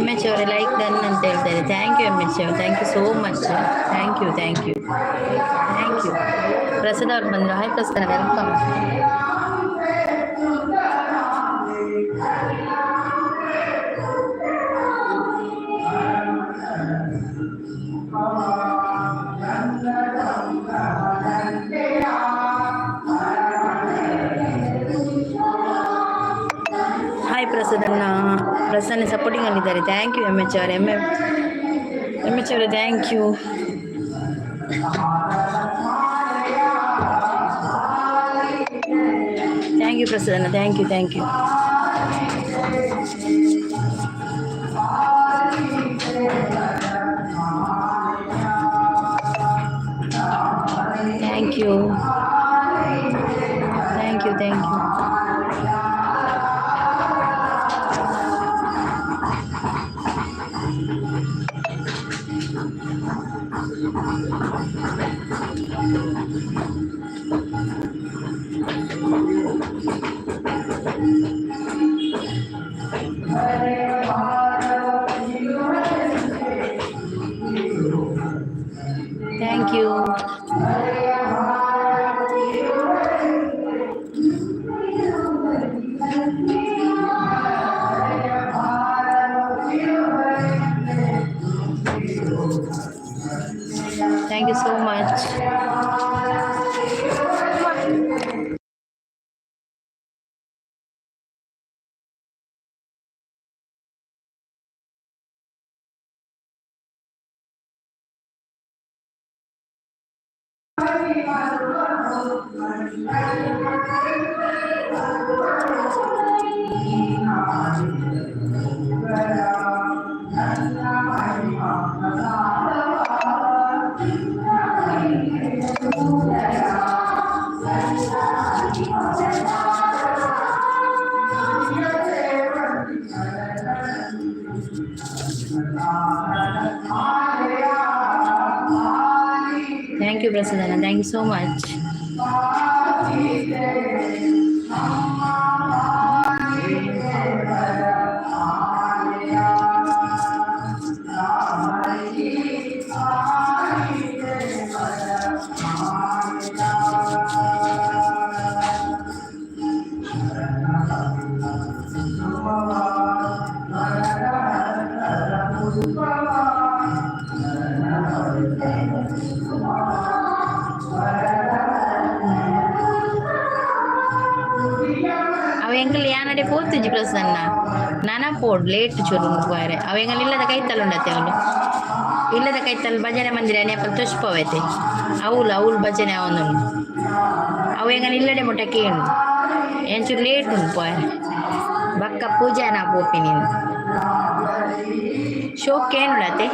MH ಅವರೇ like done ಅಂತ ಹೇಳ್ತಾರೆ. Thank you MH, thank you so much. Thank you thank you thank you. Prasad ಅವ್ರು ಬಂದರು. Hi Prasad, welcome. Hi ಪ್ರಸಾದನ್ನ, Prasanna supporting ಆಗಿದ್ದಾರೆ. ಥ್ಯಾಂಕ್ ಯು MH ಅವರೇ. MH ಅವರೇ thank you. Thank you Prasanna, thank you thank you. Thank you thank you thank you. Thank you. Thank you so much. Thank you, Prasadana. Thank you so much. ಅವೆಂಗಲ್ ಯಾನಡೆ ಪೋತುಜಿ ಪ್ರಸನ್ನ ನಾನ ಪೋಡ್ late ಚೂರು ಮುಗ್ವಾರೆ ಅವೆಂಗಲ್ ಇಲ್ಲದ ಕೈತಲ್ ಉಂಡತೆ ಅವಳು ಇಲ್ಲದ ಕೈತಲ್ ಭಜನೆ ಮಂದಿರ ನೇಪಲ್ ತುಷ್ಪವೈತೆ ಅವಳು ಭಜನೆ ಅವನು ಅವೆಂಗಲ್ ಇಲ್ಲಡೆ ಮುಟ್ಟ ಕೇಳು ಎಂಚೂರು ಲೇಟ್ ಉಂಟು ಪೋಯ್ ಬಕ್ಕ ಪೂಜೆ ನಾ ಪೋಪಿ ನೀನು ಶೋಕ್ ಏನುಡತೆ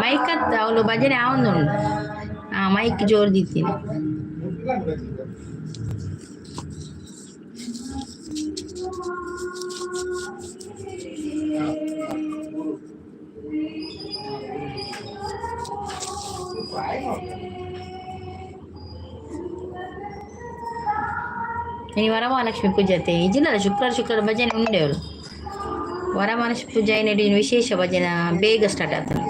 ಮೈಕತ್ ಅವಳು ಭಜನೆ ಅವನು ಮೈಕ್ ಜೋರು ದಿತ್ತೀನಿ ini ವರಮಹಾಲಕ್ಷ್ಮಿ ಪೂಜತೆ ಇಜಿನಲ್ಲ ಶುಕ್ರವಾರ ಭಜನೆ ಉಂಡೆವಳು ವರಮಹಾಲಕ್ಷ್ಮಿ ಪೂಜೆ ಏನಿಡಿ ವಿಶೇಷ ಭಜನೆ ಬೇಗ ಸ್ಟಾರ್ಟ್ ಆಗ್ತದೆ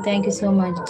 Thank you so much.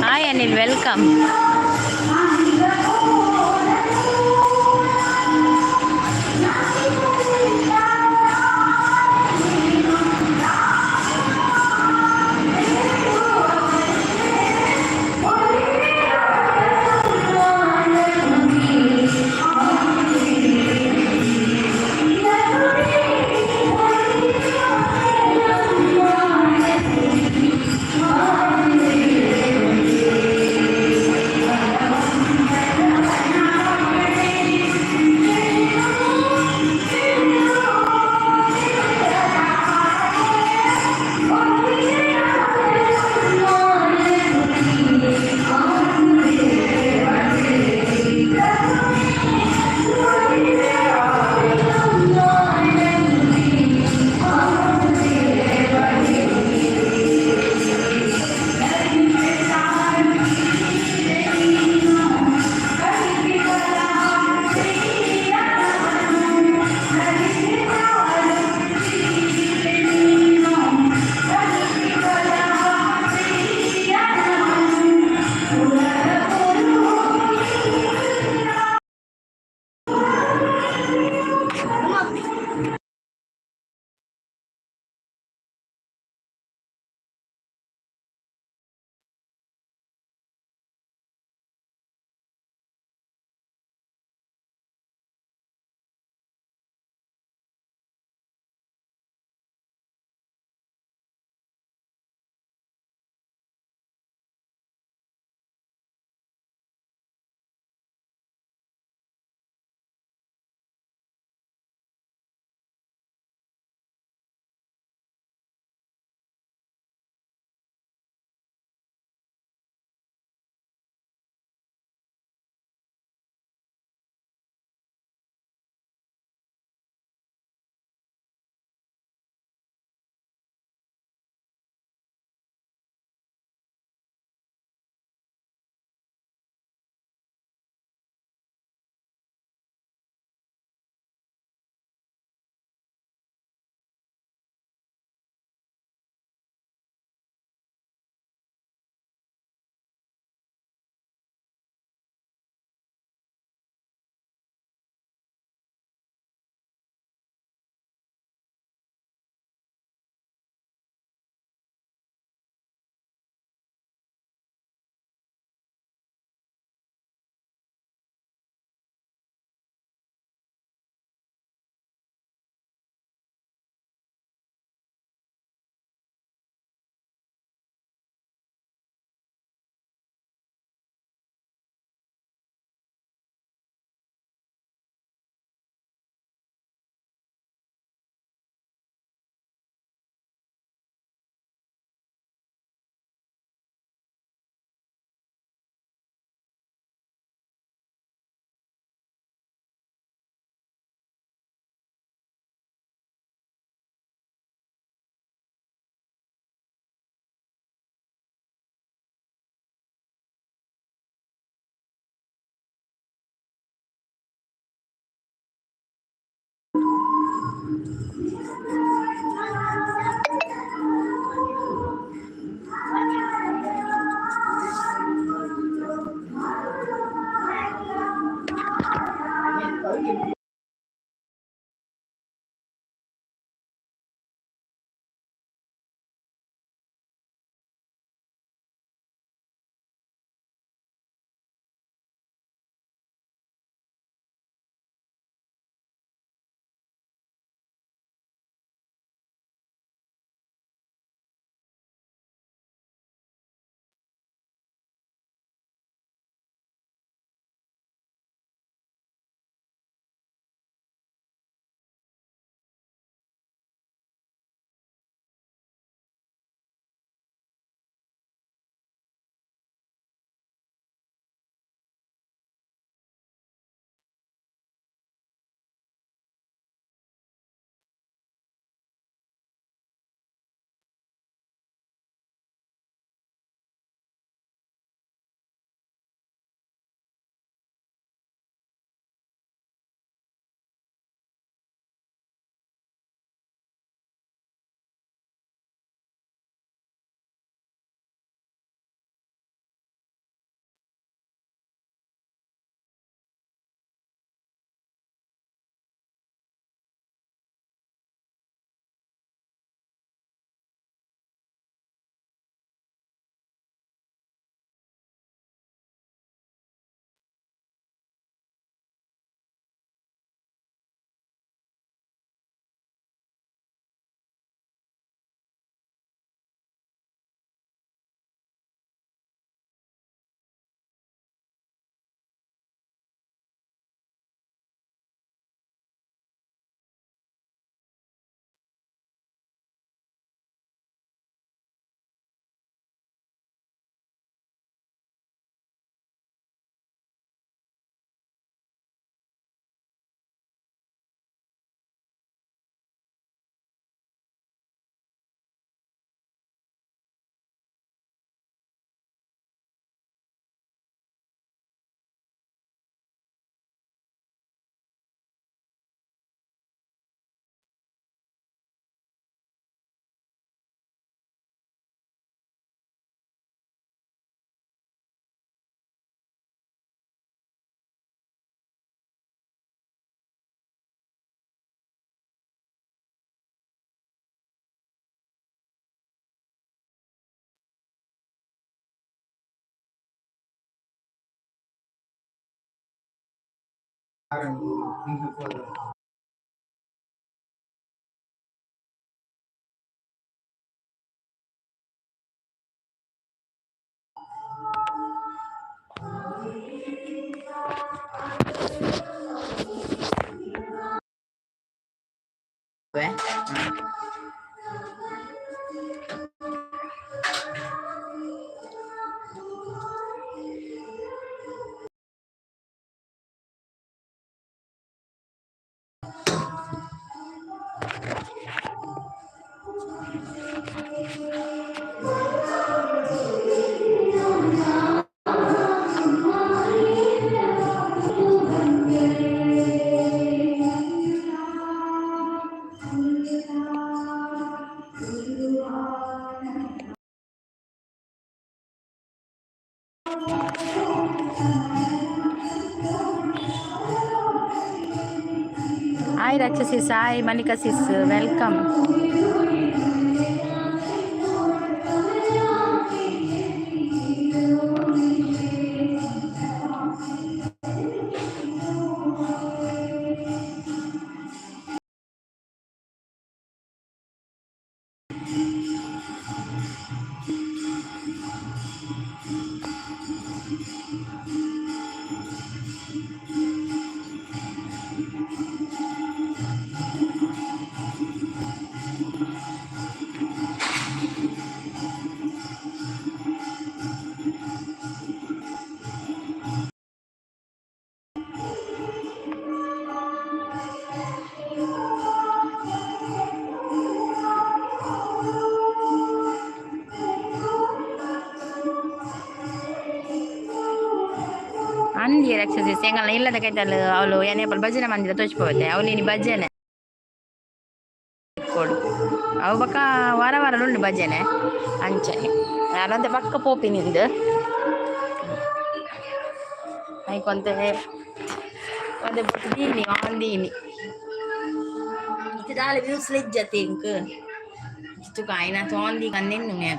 Hi Anil, welcome. Hi Rakshasi, hi Malika sis, welcome. Andi Rakshasi, sengal illada kaitalo avulu yanepal bhajana mandira tochipovate avulini bhajane kodu avu baka vara vara undu bhajane anchani nanante pakka popininde ai konte konte dini andini itu dale views lejjate inke itu kaina tondi kannennu me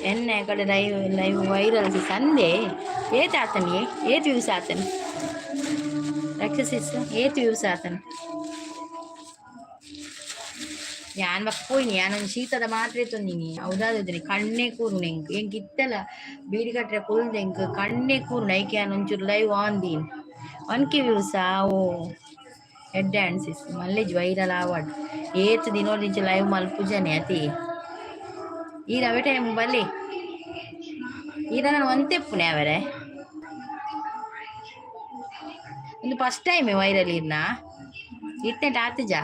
එන්න එකට live viral සන්දේ ඒ තාතනියේ ඒ views ආතන රක්ෂසිස් ඒ views ආතන යාන් වක්කෝයි යානන් සීතද මාත්‍රේ තුන්නිනි අවදාදෙනි කන්නේ කුරුනෙන් එන් කිත්තල බීඩි කටර කුල් දෙන්ක කන්නේ කුරුනයි කියනන් චුරු ලයිව් ආන්දීන් 1k views ආවෝ head dances මල්ලේ වයිරල් ආවඩ් ඒත් දිනෝලින්ච ලයිව් මල් පුජනේ ඇති ඊර වෙටේ මුබලේ ඊර නන වන්තෙප්පුනේ අවරේ ಇದು ಫಸ್ಟ್ ಟೈಮ್ ವೈರಲ್ ಇರ್ನಾ ಇಟ್ಟೆ ಟಾತಜಾ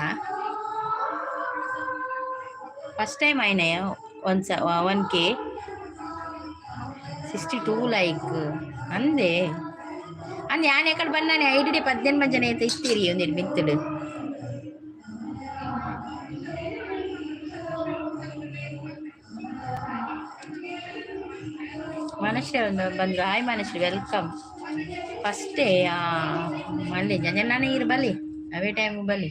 ಫಸ್ಟ್ ಟೈಮ್ ಆಯ್ನೆ ಒಂದ್ಸ 1k 62 ಲೈಕ್ ಅಂದೆ ಅಂದ್ ಯಾನ್ ಎಕಡೆ ಬಂದಾನೆ ಐಡಿ 18 ಜನ ಐತೆ ಇಸ್ತೀರಿ ಒಂದಿನ ಮಿತ್ತಡು ಮನುಷ್ಯ ಬಂದ್ರು ಹಾಯ್ ಮನುಷ್ಯ ವೆಲ್ಕಮ್ ಫಸ್ಟೇ ಮళ్ళీ ಜಂಜನಾನೇ ಇರು ಬಲಿ ಅವೇ ಟೈಮ್ ಬಲಿ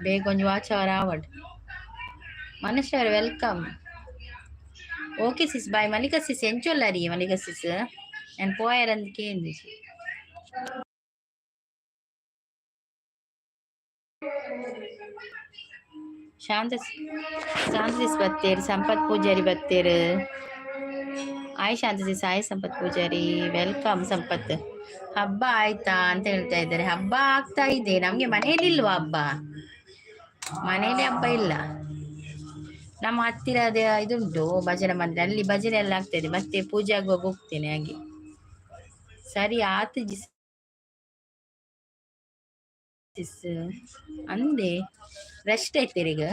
ಬೇಗ ಕೊಂಚ ವಾಚ್ ಅವರ್ ಆವಡ್ ಮನುಷ್ಯ ವೆಲ್ಕಮ್ ಓಕೆ ಸಿಸ್ ಬಾಯ್ ಮಲ್ಲಿಕಾ ಸಿಸ್ ಎಂಚೊಲ್ಲರಿ ಮಲ್ಲಿಕಾ ಸಿಸ್ ನಾನು ಪೋಯರ್ ಅಂತ ಕೇಂದಿ ಶಾಂತ ಸಿಸ್ ಬತ್ತೇರು ಸಂಪತ್ ಪೂಜಾರಿ ಬತ್ತೇರು ಆಯ್ ಶಾಂತ ಸಿಸ್ ಆಯ್ ಸಂಪತ್ ಪೂಜಾರಿ ವೆಲ್ಕಮ್ ಸಂಪತ್ ಹಬ್ಬ ಆಯ್ತಾ ಅಂತ ಹೇಳ್ತಾ ಇದ್ದಾರೆ ಹಬ್ಬ ಆಗ್ತಾ ಇದೆ ನಮ್ಗೆ ಮನೆಯಲ್ಲಿ ಇಲ್ವಾ ಹಬ್ಬ ಮನೆಯಲ್ಲಿ ಹಬ್ಬ ಇಲ್ಲ ನಮ್ಮ ಹತ್ತಿರ ಅದೇ ಇದುಂಟು ಭಜನೆ ಮಂದಿರ ಅಲ್ಲಿ ಭಜನೆ ಎಲ್ಲ ಆಗ್ತದೆ ಮತ್ತೆ ಪೂಜೆ ಆಗುವಾಗ ಹೋಗ್ತೇನೆ ಹಾಗೆ ಸರಿ ಆತು ಅಂದೆ ರೆಸ್ಟ್ ಐತೀರಿ ಈಗ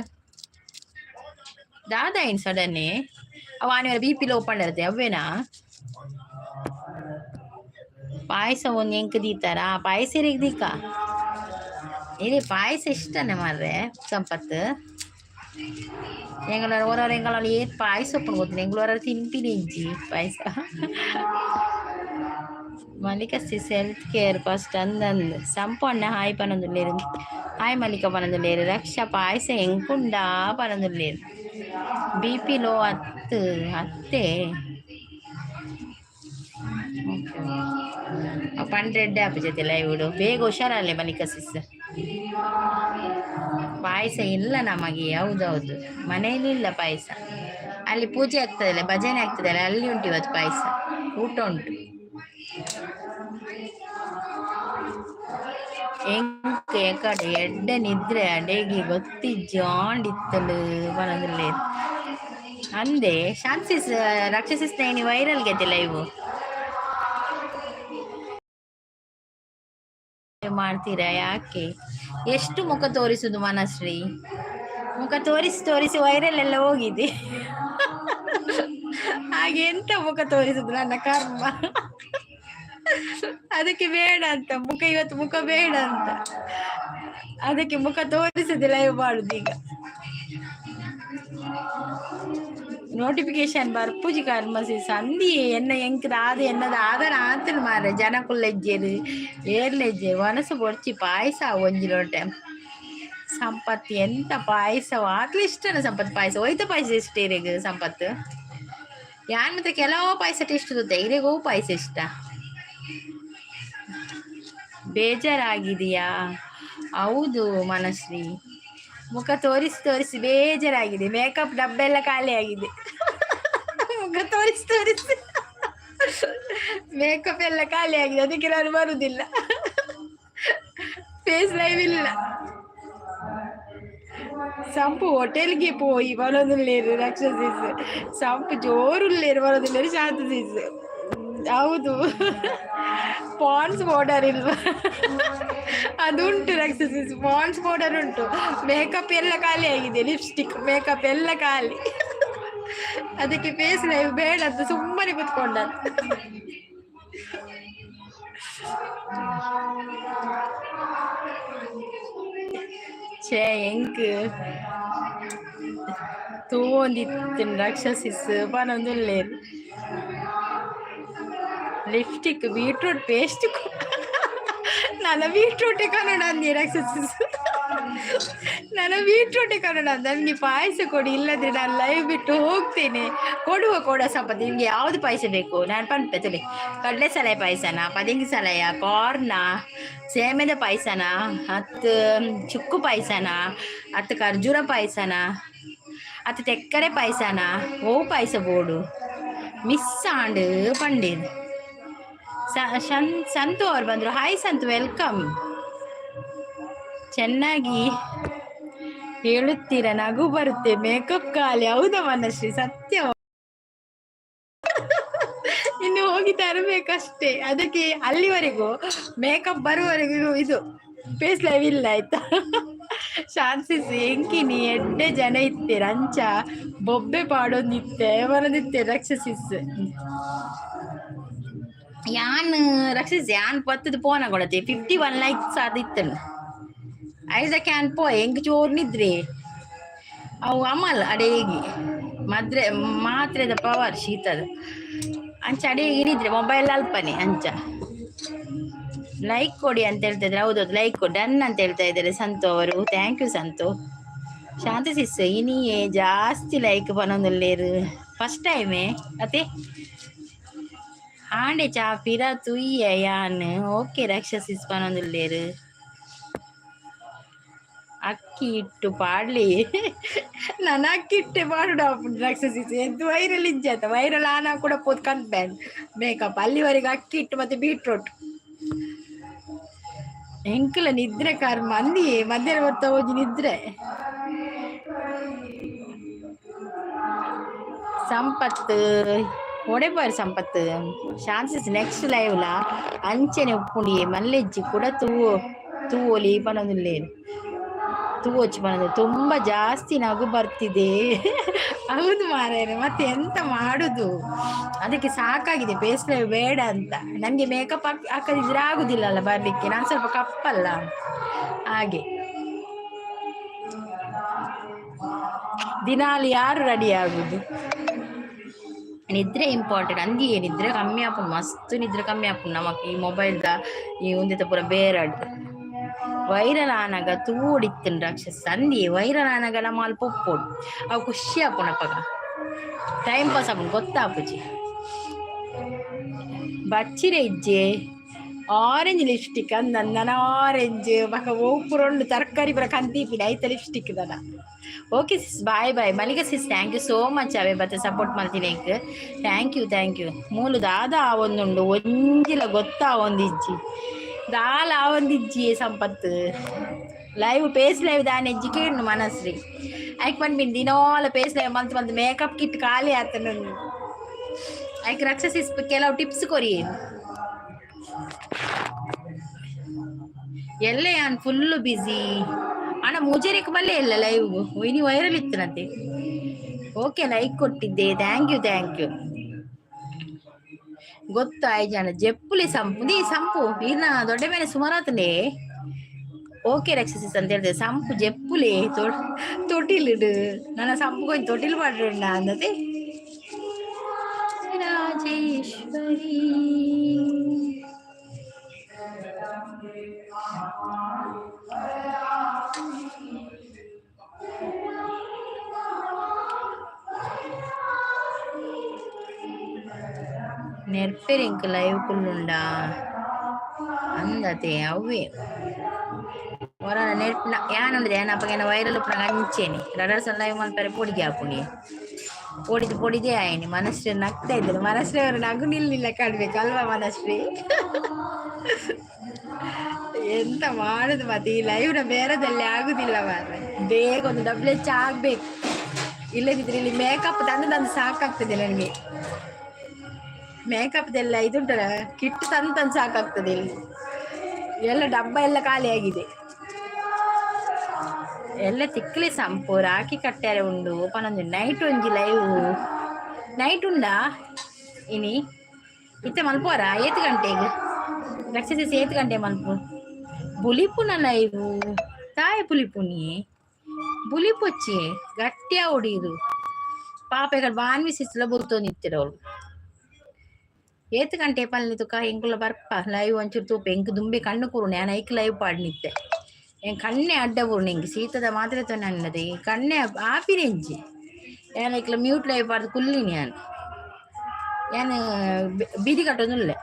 ದಾದ ಏನ್ ಸಡನ್ನೇ ಅವ ಆನೆ BP ಲೋ ಪಂಡಿರುತ್ತೆ ಅವೇನಾ ಪಾಯಸ ಒಂದು ಎಂಕ್ ದೀತಾರ ಪಾಯಸ ದೀಕ ಇದು ಪಾಯಸ ಇಷ್ಟನೇ ಮಾರ್ರೆ ಸಂಪತ್ ಎಂಗಳರ ಓರವ್ರ ಎಂಗಳಲ್ಲಿ ಏತ್ ಪಾಯಸ ಒಪ್ಪನ್ ಗೊತ್ತಿಲ್ಲ ಎಂಗಳವರ ತಿಂತೀನಿ ಇಂಚಿ ಪಾಯಸ Mallika sis health care first ಅಂದಂದು ಸಂಪಣ್ಣ ಹಾಯ್ ಪನೊಂದುಲ್ಲೇರು ಹಾಯ್ ಮಲ್ಲಿಕಾ ಪನೊಂದುಲ್ಲೇರು ರಕ್ಷಾ ಪಾಯಸ ಎಂಕುಂಡಾ ಪನೊಂದುಲ್ಲೇರು BP ಲೋ 10 ಅತ್ತೆ ಪಂಡ್ರೆಡ್ ಆಪ್ ಜೊತೆ ಲೈವ್ ಬೇಗ ಹುಷಾರಲ್ಲೇ ಮಲ್ಲಿಕಾ ಸಿಸ್. ಪಾಯಸ ಇಲ್ಲ ನಮಗೆ. ಹೌದೌದು, ಮನೆಯಲ್ಲಿ ಇಲ್ಲ ಪಾಯಸ. ಅಲ್ಲಿ ಪೂಜೆ ಆಗ್ತದಲ್ಲ, ಭಜನೆ ಆಗ್ತದಲ್ಲ, ಅಲ್ಲಿ ಉಂಟು ಇವತ್ತು ಪಾಯಸ. ಊಟ ಉಂಟು. ಎಂಕ್ ಎಕಡೆ ಎಡ್ಡೆ ನಿದ್ರೆ ಅಡೆಗಿ ಗೊತ್ತಿ ಜಾಂಡಿತ್ತಲು ಬರೋದಿಲ್ಲ ಅಂದೆ. ಶಾಂತಿಸ್ ರಾಕ್ಷಸಿಸ್ನೇನಿ ವೈರಲ್ ಗೆದ್ದಿಲ್ಲ ಇವು ಮಾಡ್ತೀರಾ? ಯಾಕೆ ಎಷ್ಟು ಮುಖ ತೋರಿಸುದು ಮನಶ್ರೀ? ಮುಖ ತೋರಿಸಿ ತೋರಿಸಿ ವೈರಲ್ ಎಲ್ಲ ಹೋಗಿದೆ. ಹಾಗೆ ಎಂತ ಮುಖ ತೋರಿಸುದು ನನ್ನ ಕರ್ಮ. ಅದಕ್ಕೆ ಬೇಡ ಅಂತ ಮುಖ, ಇವತ್ತು ಮುಖ ಬೇಡ ಅಂತ ಅದಕ್ಕೆ ಮುಖ ತೋರಿಸುದು ಲೈವ್ ಮಾಡುದು. ಈಗ നോട്ടിഫിക്കേഷൻ ബർപ്പുജി കർമ്മസി സന്ധി എന്നെ എനിക്ക് അത് എന്നത് ആദരാത്തിന് മാറേ ಜನಕುಲ್ಲೆಜ್ಜೆದು ಏರ್ಲೆಜ್ಜೆ ಮನಸ್ಸು పొడిచి ಪಾಯಸ ಒಂಜಿಲೋಟೆ. ಸಂಪತ್ತು ಎಂತ ಪಾಯಸ ಆಗ್ಲಿ ಇಷ್ಟನ ಸಂಪತ್ತು ಪಾಯಸ. ಒಯ್ತ ಪಾಯಸ ಇಷ್ಟ ಇರೇಗ ಸಂಪತ್ತು ಯಾನ್ ಮತ್ತೆ ಕೆಲವು ಪಾಯಸ ಇಷ್ಟ ಇರೇಗೂ ಪಾಯಸ ಇಷ್ಟ. ಬೇಜಾರಾಗಿದೆಯಾ? ಹೌದು ಮನಶ್ರೀ, ಮುಖ ತೋರಿಸಿ ತೋರಿಸಿ ಬೇಜಾರಾಗಿದೆ. ಮೇಕಪ್ ಡಬ್ಬೆಲ್ಲ ಖಾಲಿ ಆಗಿದೆ. ಮುಖ ತೋರಿಸಿ ತೋರಿಸಿ ಮೇಕಪ್ ಎಲ್ಲ ಖಾಲಿ ಆಗಿದೆ. ಅದಕ್ಕೆ ನಾನು ಬರುದಿಲ್ಲ, ಫೇಸ್ ಲೈವ್ ಇಲ್ಲ. ಸಂಪು ಹೋಟೆಲ್ಗೆ പോയി ಬರೋದಿಲ್ಲೇರು ರಾಕ್ಷಸೀಸ್. ಸಂಪು ಜೋರುಲ್ಲೇರು ಬರೋದಿಲ್ಲೇರು ಶಾಂತಸೀಸ್. ಹೌದು, ಪಾಂಡ್ಸ್ ಪೌಡರ್ ಇಲ್ವಾ? ಅದುಂಟು ರಾಕ್ಷಸೀಸ್, ಪಾಂಡ್ಸ್ ಪೌಡರ್ ಉಂಟು. ಮೇಕಪ್ ಎಲ್ಲ ಖಾಲಿ ಆಗಿದೆ, ಲಿಪ್ಸ್ಟಿಕ್ ಮೇಕಪ್ ಎಲ್ಲ ಖಾಲಿ. ಅದಕ್ಕೆ ಫೇಸ್ ಲೈವ್ ಬೇಡ ಅಂತ ಸುಮ್ಮನೆ ಕುತ್ಕೊಂಡ. ಛೇ ಎಂಕ್ ತೂಂದಿತ್ತು ರಾಕ್ಷಸಿಸ್ ಪನೊಂದುಲ್ಲೇರು. ಲಿಪ್ಸ್ಟಿಕ್ ಬೀಟ್ರೂಟ್ ಪೇಸ್ಟ್ ನನ್ನ ಬೀಟ್ರೂಟೆ ಕನ್ನಡ ಅಂದಿ ರಾಕ್ಷಸಿಸ್. ನನ್ನ ಬೀಟ್ರೂಟೆ ಕನ್ನಡ. ನನಗೆ ಪಾಯಸ ಕೊಡಿ, ಇಲ್ಲದ್ರೆ ನಾನು ಲೈವ್ ಬಿಟ್ಟು ಹೋಗ್ತೇನೆ. ಕೊಡ ಸಂಪತ್ತು. ನಿಮ್ಗೆ ಯಾವ್ದು ಪಾಯಸ ಬೇಕು? ನಾನು ಪಂಪೆ ಕಡಲೆ ಸಲಹೆ ಪಾಯಸನ, ಪದಿಂಗಿ ಸಲಹೆಯ, ಕಾರ್ನ, ಸೇಮೆದ ಪಾಯಸನ, ಹತ್ತು ಚುಕ್ಕು ಪಾಯಸನ, ಹತ್ತು ಖರ್ಜೂರ ಪಾಯಸನ, ಹತ್ತು ತೆಕ್ಕರೆ ಪಾಯಸನ, ಓ ಪಾಯಸ ಬೋಡು ಮಿಸ್ ಆಂಡ್ ಪಂಡೀರ್. ಸಂತು ಅವ್ರು ಬಂದರು. Hi Santhu, welcome. ಚೆನ್ನಾಗಿ ಹೇಳುತ್ತೀರಾ, ನಗು ಬರುತ್ತೆ, ಮೇಕಪ್ ಖಾಲಿ. ಹೌದಾ ಮನಶ್ರೀ, ಸತ್ಯ. ಇನ್ನು ಹೋಗಿ ತರಬೇಕಷ್ಟೇ. ಅದಕ್ಕೆ ಅಲ್ಲಿವರೆಗೂ ಮೇಕಪ್ ಬರುವವರೆಗೂ ಇದು ಫೇಸ್ ಲೈವ್ ಇಲ್ಲ ಆಯ್ತಾ? ಶಾನ್ಸಿಸ್ ಎಂಕಿನಿ ಎಡ್ಡೆ ಜನ ಇತ್ತೇರ ಅಂಚ ಬೊಬ್ಬೆ ಪಾಡೋದಿತ್ತೆ ಬರೋದಿತ್ತೆ ರಾಕ್ಷಸಿಸ್. ಯಾನ್ ರಕ್ಷಿಸ್ ಯಾನ್ ಪತ್ತದು ಪೋನ ಕೊಡತ್ತೆ 51 ಲೈಕ್ಸ್ ಆದಿತ್ತನು ಐದಕ್ಕೆ ಅನ್ ಪೋ ಹೆಂಗ್ ಚೋರ್ನಿದ್ರೆ ಅವು ಅಮಲ್ ಅಡೇಗಿ ಮದ್ರೆ ಮಾತ್ರೆದ ಪವರ್ ಶೀತದ ಅಂಚ ಅಡೇಗಿರಿದ್ರೆ ಮೊಬೈಲ್ ಅಲ್ಪನೆ ಅಂಚ ಲೈಕ್ ಕೊಡಿ ಅಂತ ಹೇಳ್ತಾ ಇದ್ರೆ. ಹೌದೌದು, ಲೈಕ್ ಕೊಡಿ, ಡನ್ ಅಂತ ಹೇಳ್ತಾ ಇದ್ದಾರೆ ಸಂತು ಅವರು. Thank you Santhu. Shanti sis ಇನಿಯೇ ಜಾಸ್ತಿ ಲೈಕ್ ಪನೊಂದುಲ್ಲೇರು ಫಸ್ಟ್ ಟೈಮೇ ಅತ್ತೆ ಆಂಡೆ ಚಾಪಿರ ತುಯ್ಯ ಯಾನ್. ಓಕೆ ರಾಕ್ಷಸಿಸ್ ಪನೊಂದುಲ್ಲೇರು. ಅಕ್ಕಿ ಇಟ್ಟು ಪಾಡ್ಲಿ ನಾನು ಅಕ್ಕಿ ಇಟ್ಟೆ ಪಾಡು ರಾಕ್ಷಸಿಸ್. ಎಂತ ವೈರಲ್ ಇಜ್ಜಾತ ವೈರಲ್ ಆನ ಕೂಡ ಪೋದ್ ಕನ್ಪ್ಯಾನ್ ಮೇಕಪ್ ಅಲ್ಲಿವರೆಗೆ ಅಕ್ಕಿ ಇಟ್ಟು ಮತ್ತೆ ಬೀಟ್ರೋಟ್ ಎಂಕಲ ನಿದ್ರೆ ಕರ್ಮ ಅಂದಿ ಮಧ್ಯಾಹ್ನ ಬರ್ತಾ ಹೋಗಿ ನಿದ್ರೆ. ಸಂಪತ್ತು ಒಡೆಪಾರು ಸಂಪತ್ತು. ಶಾನ್ಸಸ್ ನೆಕ್ಸ್ಟ್ ಲೈವ್ಲ ಅಂಚೆನೆ ಉಪ್ಪುಂಡಿ ಮಲ್ಲೆಜ್ಜಿ ಕೂಡ ತೂವೋಲಿ ಪನೊಂದುಲ್ಲೇನು ತೂವಚ್ಚಿ ಪನೊಂದು ತುಂಬ ಜಾಸ್ತಿ ನಗು ಬರ್ತಿದೆ. ಹೌದು ಮಾರೇನೆ, ಮತ್ತೆ ಎಂತ ಮಾಡುದು? ಅದಕ್ಕೆ ಸಾಕಾಗಿದೆ ಫೇಸ್ ಲೈವ್ ಬೇಡ ಅಂತ. ನನಗೆ ಮೇಕಪ್ ಹಾಕದಿದ್ರೆ ಆಗುದಿಲ್ಲಲ್ಲ ಬರ್ಲಿಕ್ಕೆ, ನಾನು ಸ್ವಲ್ಪ ಕಪ್ಪಲ್ಲ ಹಾಗೆ. ದಿನಾಲು ಯಾರು ರೆಡಿ ಆಗುದು? ನಿದ್ರೆ ಇಂಪಾರ್ಟೆಂಟ್ ಅಂದಿಯೇ ನಿದ್ರೆ ಕಮ್ಮಿ ಆಪುಂಡು, ಮಸ್ತ್ ನಿದ್ರೆ ಕಮ್ಮಿ ಆಪುಂಡು ನಮಕ್ ಈ ಮೊಬೈಲ್ದ ಈ ಉಂದಿತ ಪೂರ ಬೇರಾಡ್ ವೈರಲ್ ಆನಾಗ ತೂಡಿತ್ತಿನ ರಾಕ್ಷಸ ಅಂದಿ ವೈರಲ್ ಆನಾಗ ನಮ್ಮ ಅಲ್ಲಿ ಪೊಪ್ಪೋಡು ಅವು ಖುಷಿ ಆಪುಣಪ್ಪಗ ಟೈಮ್ ಪಾಸ್ ಆಪುಣ್ ಗೊತ್ತಾಪುಜಿ ಬಚ್ಚಿರೆ ಇಜ್ಜೆ ಆರೆಂಜ್ ಲಿಪ್ಸ್ಟಿಕ್ ಅಂದನ ಆರೆಂಜ್ ಬಕ ಓಪುರೊಂಡು ತರಕಾರಿ ಪುರ ಕಂತೀಪಿನ ಐತ ಲಿಪ್ಸ್ಟಿಕ್ ದನ okay Sis bye bye Mallige sis thank you so much ಅವೇ ಬತ್ತೆ ಸಪೋರ್ಟ್ ಮಾಡ್ತೀನಿ ಥ್ಯಾಂಕ್ ಯು ಮೂಲು ದಾದ ಒಂದುಂಡು ಒಂಜಿಲ ಗೊತ್ತಾ ಒಂದಿಜ್ಜಿ ದಾಲ ಒಂದಿಜ್ಜಿ ಸಂಪತ್ತು ಲೈವ್ ಪೇಸ್ ಲೈವ್ ದಾನ ಎಜ್ಜಿ ಕೇಳು ಮನಸ್ರಿ ಐಕ್ ಬಂದ್ಬಿಟ್ಟು ದಿನೋಲ ಪೇಸ್ ಲೈವ್ ಮಂತ್ ಮೇಕಪ್ ಕಿಟ್ ಖಾಲಿ ಆತನ ಐಕ್ ರಕ್ಷಸಿಸ್ ಕೆಲವು ಟಿಪ್ಸ್ ಕೊರಿ ಎಲ್ಲ ಯಾನ್ ಫುಲ್ಲು ಬಿಸಿ ಅಣ್ಣ ಮುಜರಿಕ್ ಬಲ್ಲೆ ಇಲ್ಲ ಲೈವ್ ಇನಿ ವೈರಲ್ ಇತ್ತನಂತೆ ಓಕೆ ಲೈಕ್ ಕೊಟ್ಟಿದ್ದೆ ಥ್ಯಾಂಕ್ ಯು ಗೊತ್ತಾಯ್ ಜನ ಜೆಪ್ಪುಲಿ ಸಂಪು ನೀ ಸಂಪು ಇನ್ನ ದೊಡ್ಡ ಮೇಲೆ ಸುಮಾರಾತನೆ ಓಕೆ ರಕ್ಷಸಿಸ್ ಅಂತ ಹೇಳಿದೆ ಸಂಪು ಜೆಪ್ಪುಲಿ ತೊಟಿಲಿಡು ನನ್ನ ಸಂಪು ಕೊಂಚ ತೊಟಿಲ್ ಮಾಡ್ರಣ್ಣ ಅನ್ನದೆ ರಾಜೇಶ್ವರಿ ನೆರ್ಪೆರಿಂಕ್ ಲೈವ್ ಕುಲ್ಲುಂಡಾ ಅಂದತೆ ಅವೇ ಹೊರ ನೆರ್ಪ್ ಯಾನುಂಡ್ರೆ ಏನಪ್ಪಗೇನ ವೈರಲ್ ಉಪ್ಪುನ ಅಂಚೇನಿ ರಡರ್ಸನ್ ಲೈವ್ ಮಲ್ಪರೆ ಪೊಡಿಗೆ ಹಾಪುಣಿ ಪೊಡಿದೇ ಆಯ್ನಿ ಮನಶ್ರೀ ನಗ್ತಾ ಇದ್ದಾರೆ ಮನಶ್ರೀ ಅವರು ನಗು ನಿಲ್ಲಿಲ್ಲ ಕಾಡ್ಬೇಕು ಅಲ್ವಾ ಮನಶ್ರೀ ಎಂತ ಮಾಡುದು ಮತ್ತೆ ಈ ಲೈವ್ನ ಬೇರೆದಲ್ಲಿ ಆಗುದಿಲ್ಲ ಮಾರ್ರೆ ಬೇಗ ಒಂದು ಡಬ್ಲ್ಯೂ ಆಗ್ಬೇಕು ಇಲ್ಲದಿದ್ರೆ ಇಲ್ಲಿ ಮೇಕಪ್ ತಂದು ಸಾಕಾಗ್ತದೆ ನನಗೆ ಮೇಕಪ್ದೆಲ್ಲ ಇದುಂಟಲ್ಲ ಕಿಟ್ ತಂದು ಸಾಕಾಗ್ತದೆ ಇಲ್ಲಿ ಎಲ್ಲ ಡಬ್ಬ ಎಲ್ಲ ಖಾಲಿ ಆಗಿದೆ ಎಲ್ಲ ತಿಕ್ಲಿ ಸಂಪು ರಾಖಿ ಕಟ್ಟಾರೆ ಉಂಡು ಪನೊಂದು ನೈಟ್ ಒಂಜಿ ಲೈವ್ ನೈಟ್ ಉಂಡಾ ಇನಿ ಇತ್ತೆ ಮಲ್ಪೋರ 8 ಗಂಟೆಗೆ ರಕ್ಷಿಸಿ 8 ಗಂಟೆ ಮಲ್ಪು ಬುಲಿಪುನ ಲೈವ್ ತಾಯ ಪುಲಿಪುನಿ ಬುಲಿಪೊಚ್ಚಿ ಗಟ್ಟಿಯ ಹೊಡಿದು ಪಾಪ ಈಗ ಬಾನ್ವಿಸಿಸ್ಲ ಬುರ್ತೋನಿತ್ತಿರ ಅವಳು 8 ಗಂಟೆ ಪಲ್ನಿ ತುಕ ಎಂಕುಲ ಬರ್ಪ ಲೈವ್ ಒಂಚೂರು ತೂಪ ಎಂಕ್ ದುಂಬಿ ಕಣ್ಣು ಕೂರುಣೆ ನಾನು ಐಕ್ ಲೈವ್ ಪಾಡ್ನಿತ್ತೆ என் கண்ணே அட்ட போடணும் இங்கே சீத்ததை மாத்திரை சொன்னது கண்ணே ஆப்பிரேஞ்சு எனக்கு மியூட்ல பார்த்து குள்ளி நான் ஏன்னு பீதி கட்டதும் இல்லை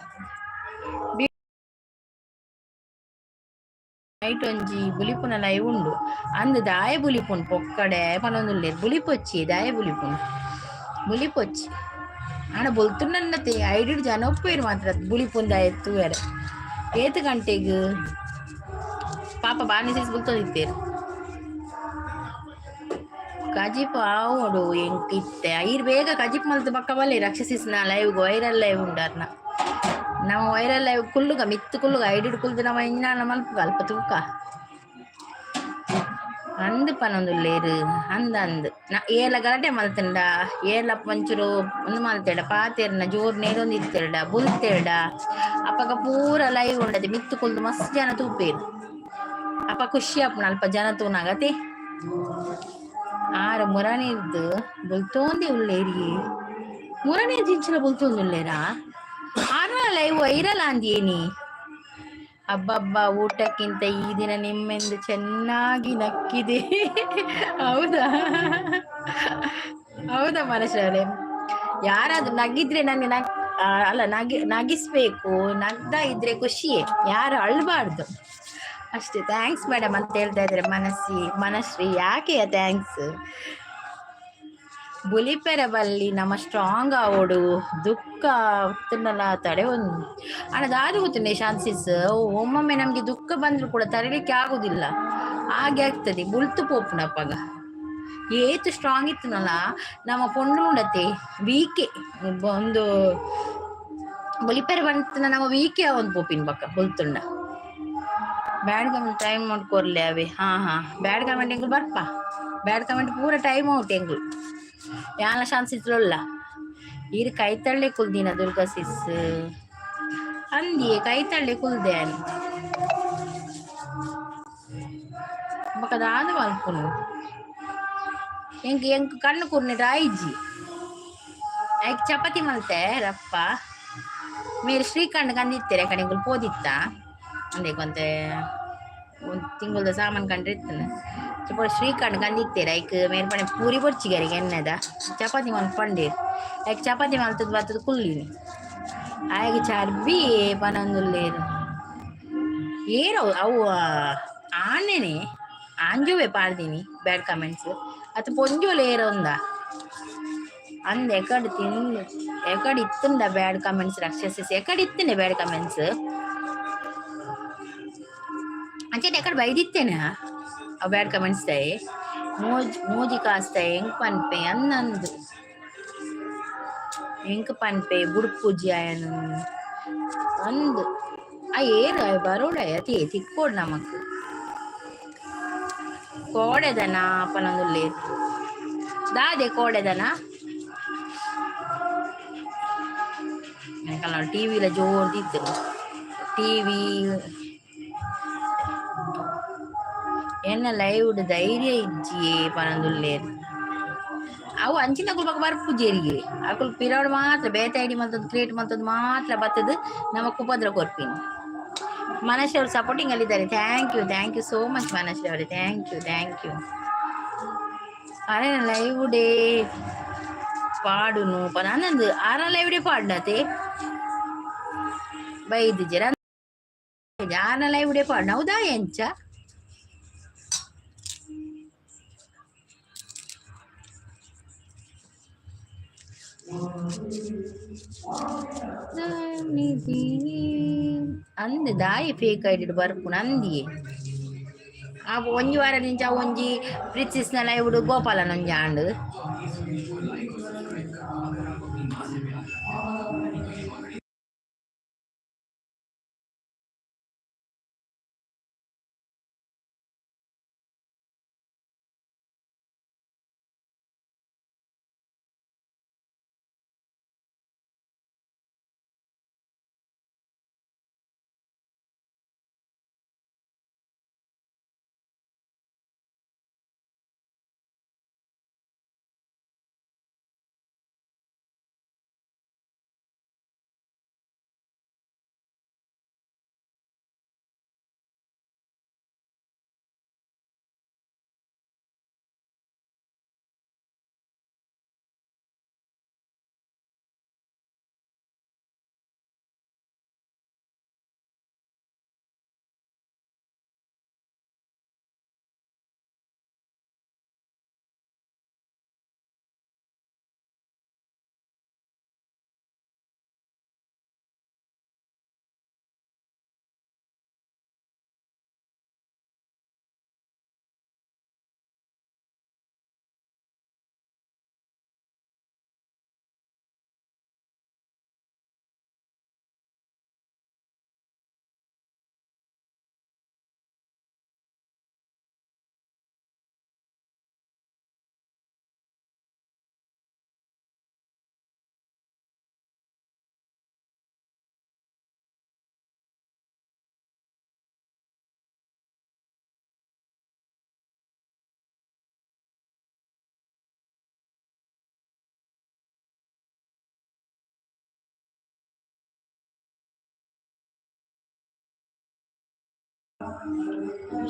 నైట్ ಒಂಜಿ ಬುಲಿಪುನ ಲೈವ್ ಉಂಡು ಅಂದು ದಾಯ ಬುಲಿಪುನ್ ಪೊಕ್ಕಡೆ ಪನೊಂದುಲ್ಲೆ ಬುಲಿಪೊಚ್ಚಿ ದಾಯ ಬುಲಿಪೊಚ್ಚಿ ಆಣ ಬೊಲ್ತುಂಡನ್ನತೆ ಐಡಿಡ್ ಜನ ಒಪ್ಪೇರು ಮಾತ್ರ ಬುಲಿಪುನ್ ದಾಯ ಎತ್ತುವರೆ 8 ಗಂಟೆಗೆ ಪಾಪ ಬಾರ್ನಿಸಿಸ್ ಬುಲ್ತೋದಿತ್ತೇರು ಕಜಿಪ್ ಆವೋಡು ಎಂಕಿತ್ತೆ ಐರ್ ಬೇಗ ಕಜಿಪ್ ಮಲ್ತು ಪಕ್ಕ ಬಲ್ಲೆ ರಕ್ಷಸಿಸ್ನ ಲೈವ್ ವೈರಲ್ ಲೈವ್ ಉಂಡಾರ್ನ ನಮ್ಮ ವೈರಲ್ ಲೈವ್ ಕುಲ್ಲುಗ ಮಿತ್ತು ಕುಲ್ಲುಗ ಐಡಿಡ್ ಕುಲ್ದು ನಮ್ಮ ಇನ್ನ ಮಲ್ಪ ಅಲ್ಪ ತೂಕ ಅಂದು ಪನೊಂದುಲ್ಲೇರು ಅಂದು ಏಲ ಗಲಾಟೆ ಮಲ್ತಂಡ ಏಲ ಪಂಚರು ಒಂದು ಮಲ್ತೇಡ ಪಾತೇರ್ನ ಜೋರ್ ನೇರೊಂದು ಇತ್ತೇರಡ ಬುಲ್ತೇರಡ ಅಪ್ಪಗ ಪೂರ ಲೈವ್ ಉಂಡದೆ ಮಿತ್ತು ಕುಲ್ದು ಮಸ್ತ್ ಜನ ತೂಪೇರು ಅಪ್ಪ ಖುಷಿ ಅಪ್ಪನ ಅಲ್ಪ ಜನ ತೂನಾಗತ್ತೆ ಆರು ಮುರಣಿದ್ದು ಬುಲ್ತೋಂದಿ ಉಳ್ಳೇರಿ ಮುರಣಿ ಜಿಂಚಲ ಬುಲ್ತೋಂದುಲ್ಲೇರಾ ಆರ್ನ ಲೈವ್ ವೈರಲ್ ಅಂದೇನಿ ಹಬ್ಬ ಊಟಕ್ಕಿಂತ ಈ ದಿನ ನಿಮ್ಮೆಂದು ಚೆನ್ನಾಗಿ ನಕ್ಕಿದೆ ಹೌದಾ ಮನಸ್ಸರೇ ಯಾರಾದ್ರೂ ನಗಿದ್ರೆ ನನಗೆ ಅಲ್ಲ ನಗಿಸ್ಬೇಕು ನಗ್ತಾ ಇದ್ರೆ ಖುಷಿಯೇ ಯಾರು ಅಳ್ಬಾರ್ದು ಅಷ್ಟೇ ಥ್ಯಾಂಕ್ಸ್ ಮೇಡಮ್ ಅಂತ ಹೇಳ್ತಾ ಇದ್ರೆ ಮನಶ್ರೀ ಯಾಕೆಯ ಥ್ಯಾಂಕ್ಸ್ ಬುಲಿಪೆರ ಬಲ್ಲಿ ನಮ್ಮ ಸ್ಟ್ರಾಂಗ್ ಆವೋಡು ದುಃಖ ತಿನ್ನಲ್ಲ ತಡೆ ಒಂದು ಅಣ್ಣದಾದು ಗೊತ್ತುಂಡೆ ಚಾನ್ಸಸ್ ಒಮ್ಮೊಮ್ಮೆ ನಮ್ಗೆ ದುಃಖ ಬಂದ್ರು ಕೂಡ ತರಲಿಕ್ಕೆ ಆಗುದಿಲ್ಲ ಹಾಗೆ ಆಗ್ತದೆ ಬುಲ್ತು ಪೋಪುನಪ್ಪಗ ಏತು ಸ್ಟ್ರಾಂಗ್ ಇತ್ತನಲ್ಲ ನಮ್ಮ ಪೊಂಡು ಉಂಡತೆ ವೀಕೆ ಒಂದು ಬುಲಿಪೆರ ಬಂತ ನಮ್ಮ ವೀಕೆ ಒಂದು ಪೋಪಿನ ಪಕ್ಕ ಬುಲ್ತುಂಡ ಬ್ಯಾಡ್ ಕಮೆಂಟ್ ಟೈಮ್ ಮಾಡ್ಕೊರ್ಲೆ ಅವೇ ಹಾ ಬ್ಯಾಡ್ ಕಮೆಂಟ್ ಎಂಗುಲ್ ಬರ್ಪ ಬ್ಯಾಡ್ ಕಮೆಂಟ್ ಪೂರ ಟೈಮ್ ಔಟ್ ಎಂಗುಲ್ ಯಾನ ಶಾನ್ಸಿತ್ಲೊಲ್ಲ ಈರು ಕೈತಳ್ಳೆ ಕುಲ್ದಿನ ದುರ್ಗಾ ಸಿಸ್ ಅಂದಿಯೇ ಕೈತಳ್ಳೆ ಕುಲ್ದೆ ಅನ್ ಬಕದಾದ ಮಲ್ಪುನು ಎಂಕ್ ಕಣ್ಣು ಕೂರ್ನೆ ರಾಯಿಜಿ ಐಕ್ ಚಪಾತಿ ಮಲ್ತೆ ರಪ್ಪ ಮೇರೆ ಶ್ರೀಖಂಡ್ ಕಂದಿತ್ತೇರೆ ಕಡೆಂಗುಲ್ ಪೋದಿತ್ತ ಅಂದೆ ಕೊಂತೆ ಒಂದು ತಿಂಗಳದ ಸಾಮಾನು ಕಂಡ್ರೆ ಇತ್ತನ ಸ್ವಲ್ಪ ಶ್ರೀಖಂಡ್ ಕಂದಿತ್ತೇರ ಐಕ್ ಮೇಲ್ಪಣೆ ಪೂರಿ ಬೊಚ್ಚಿಗರಿಗೆ ಎಣ್ಣೆದ ಚಪಾತಿ ಮಲ್ಪಂಡೇರು ಪಂಡೇರು ಐಕ್ ಚಪಾತಿ ಮಲ್ತದ ಬರ್ತದ ಕುಲ್ಲಿನಿ ಆಯ್ಗೆ ಚರ್ಬಿ ಪನೊಂದುಲ್ಲೇರು ಏರು ಅವು ಆನೆನೆ ಆಂಜುವೆ ಪಾಡ್ದೀನಿ ಬ್ಯಾಡ್ ಕಮೆಂಟ್ಸ್ ಅದು ಪೊಂಜೋಲೆ ಏರೊಂದ ಅಂದ್ ಎಕಡ್ ತಿಂದು ಎಕಡ್ ಇತ್ತುಂಡ ಬ್ಯಾಡ್ ಕಮೆಂಟ್ಸ್ ರಕ್ಷಸಿಸ್ ಎಕಡ್ ಇತ್ತೇನೆ ಬ್ಯಾಡ್ ಕಮೆಂಟ್ಸ್ ಅಂಚೆ ಎಕಡ್ ಬೈದಿತ್ತೇನೆ ಆ ಬ್ಯಾಡ್ ಕಮೆಂಟ್ಸ್ ದೈ ಮೂಜಿ ಕಾಸ್ತಾಯಿ ಹೆಂಗ್ ಪನ್ಪೆ ಅನ್ನಂದು ಹೆಂಗ್ ಪನ್ಪೆ ಬುಡ್ಪೂಜಿ ಆಯನು ಅಂದು ಆ ಏರು ಬರೋಡ ಅತಿ ತಿಕ್ಕೋಡ್ ನಮಕ್ ಕೋಡೆದನ ಪನೊಂದು ಲೇರು ದಾದೆ ಕೋಡೆದನ ಟಿವಿಲ ಜೋರ್ದಿತ್ತು ಟಿವಿ ಎನ್ನ ಲೈವ್ ಧೈರ್ಯ ಇಜ್ಜಿ ಪನೊಂದುಲ್ಲೇರು ಅವು ಅಂಚಿನ ಕುಲ್ಪಕ್ಕ ಬರ್ಪುಜೇರಿಗೆ ಅಕುಲ್ ಪಿರಿಯಡ್ ಮಾತ್ರ ಬೇತ ಐಡಿ ಮಲ್ತದ್ದು ಕ್ರಿಯೇಟ್ ಮಲ್ತದ್ದು ಮಾತ್ರ ಬರ್ತದ ನಮಕ್ ಉಪದ್ರ ಕೊರ್ಪಿನಿ ಮನಶ್ರೀ ಅವರು ಸಪೋರ್ಟಿಂಗ್ ಅಲ್ಲಿದ್ದಾರೆ thank you so much Manashree ಅವರೇ ಥ್ಯಾಂಕ್ ಯು ಅರೆ ಲೈವ್ ಡೇ ಪಾಡುನು ನಂದು ಆರ ಲೈವ್ ಡೇ ಪಾಡ್ನತೆ ಬೈದು ಜರ ಆರ ಲೈವ್ ಡೇ ಪಾಡ್ನ ಹೌದಾ ಎಂಚ ಅಂದ್ ದಾಯಿ ಫೇಕ್ ಐಡಿ ಬರ್ಪುನ ಅಂದಿಯೇ ಆ ಒಂಜಿ ವಾರ ನಿಂಚ ಒಂಜಿ ಪ್ರಿಚಿಸ್ನ ಲೈವ್ಡು ಗೋಪಾಲನ ಒಂಜಿ ಆಂಡ್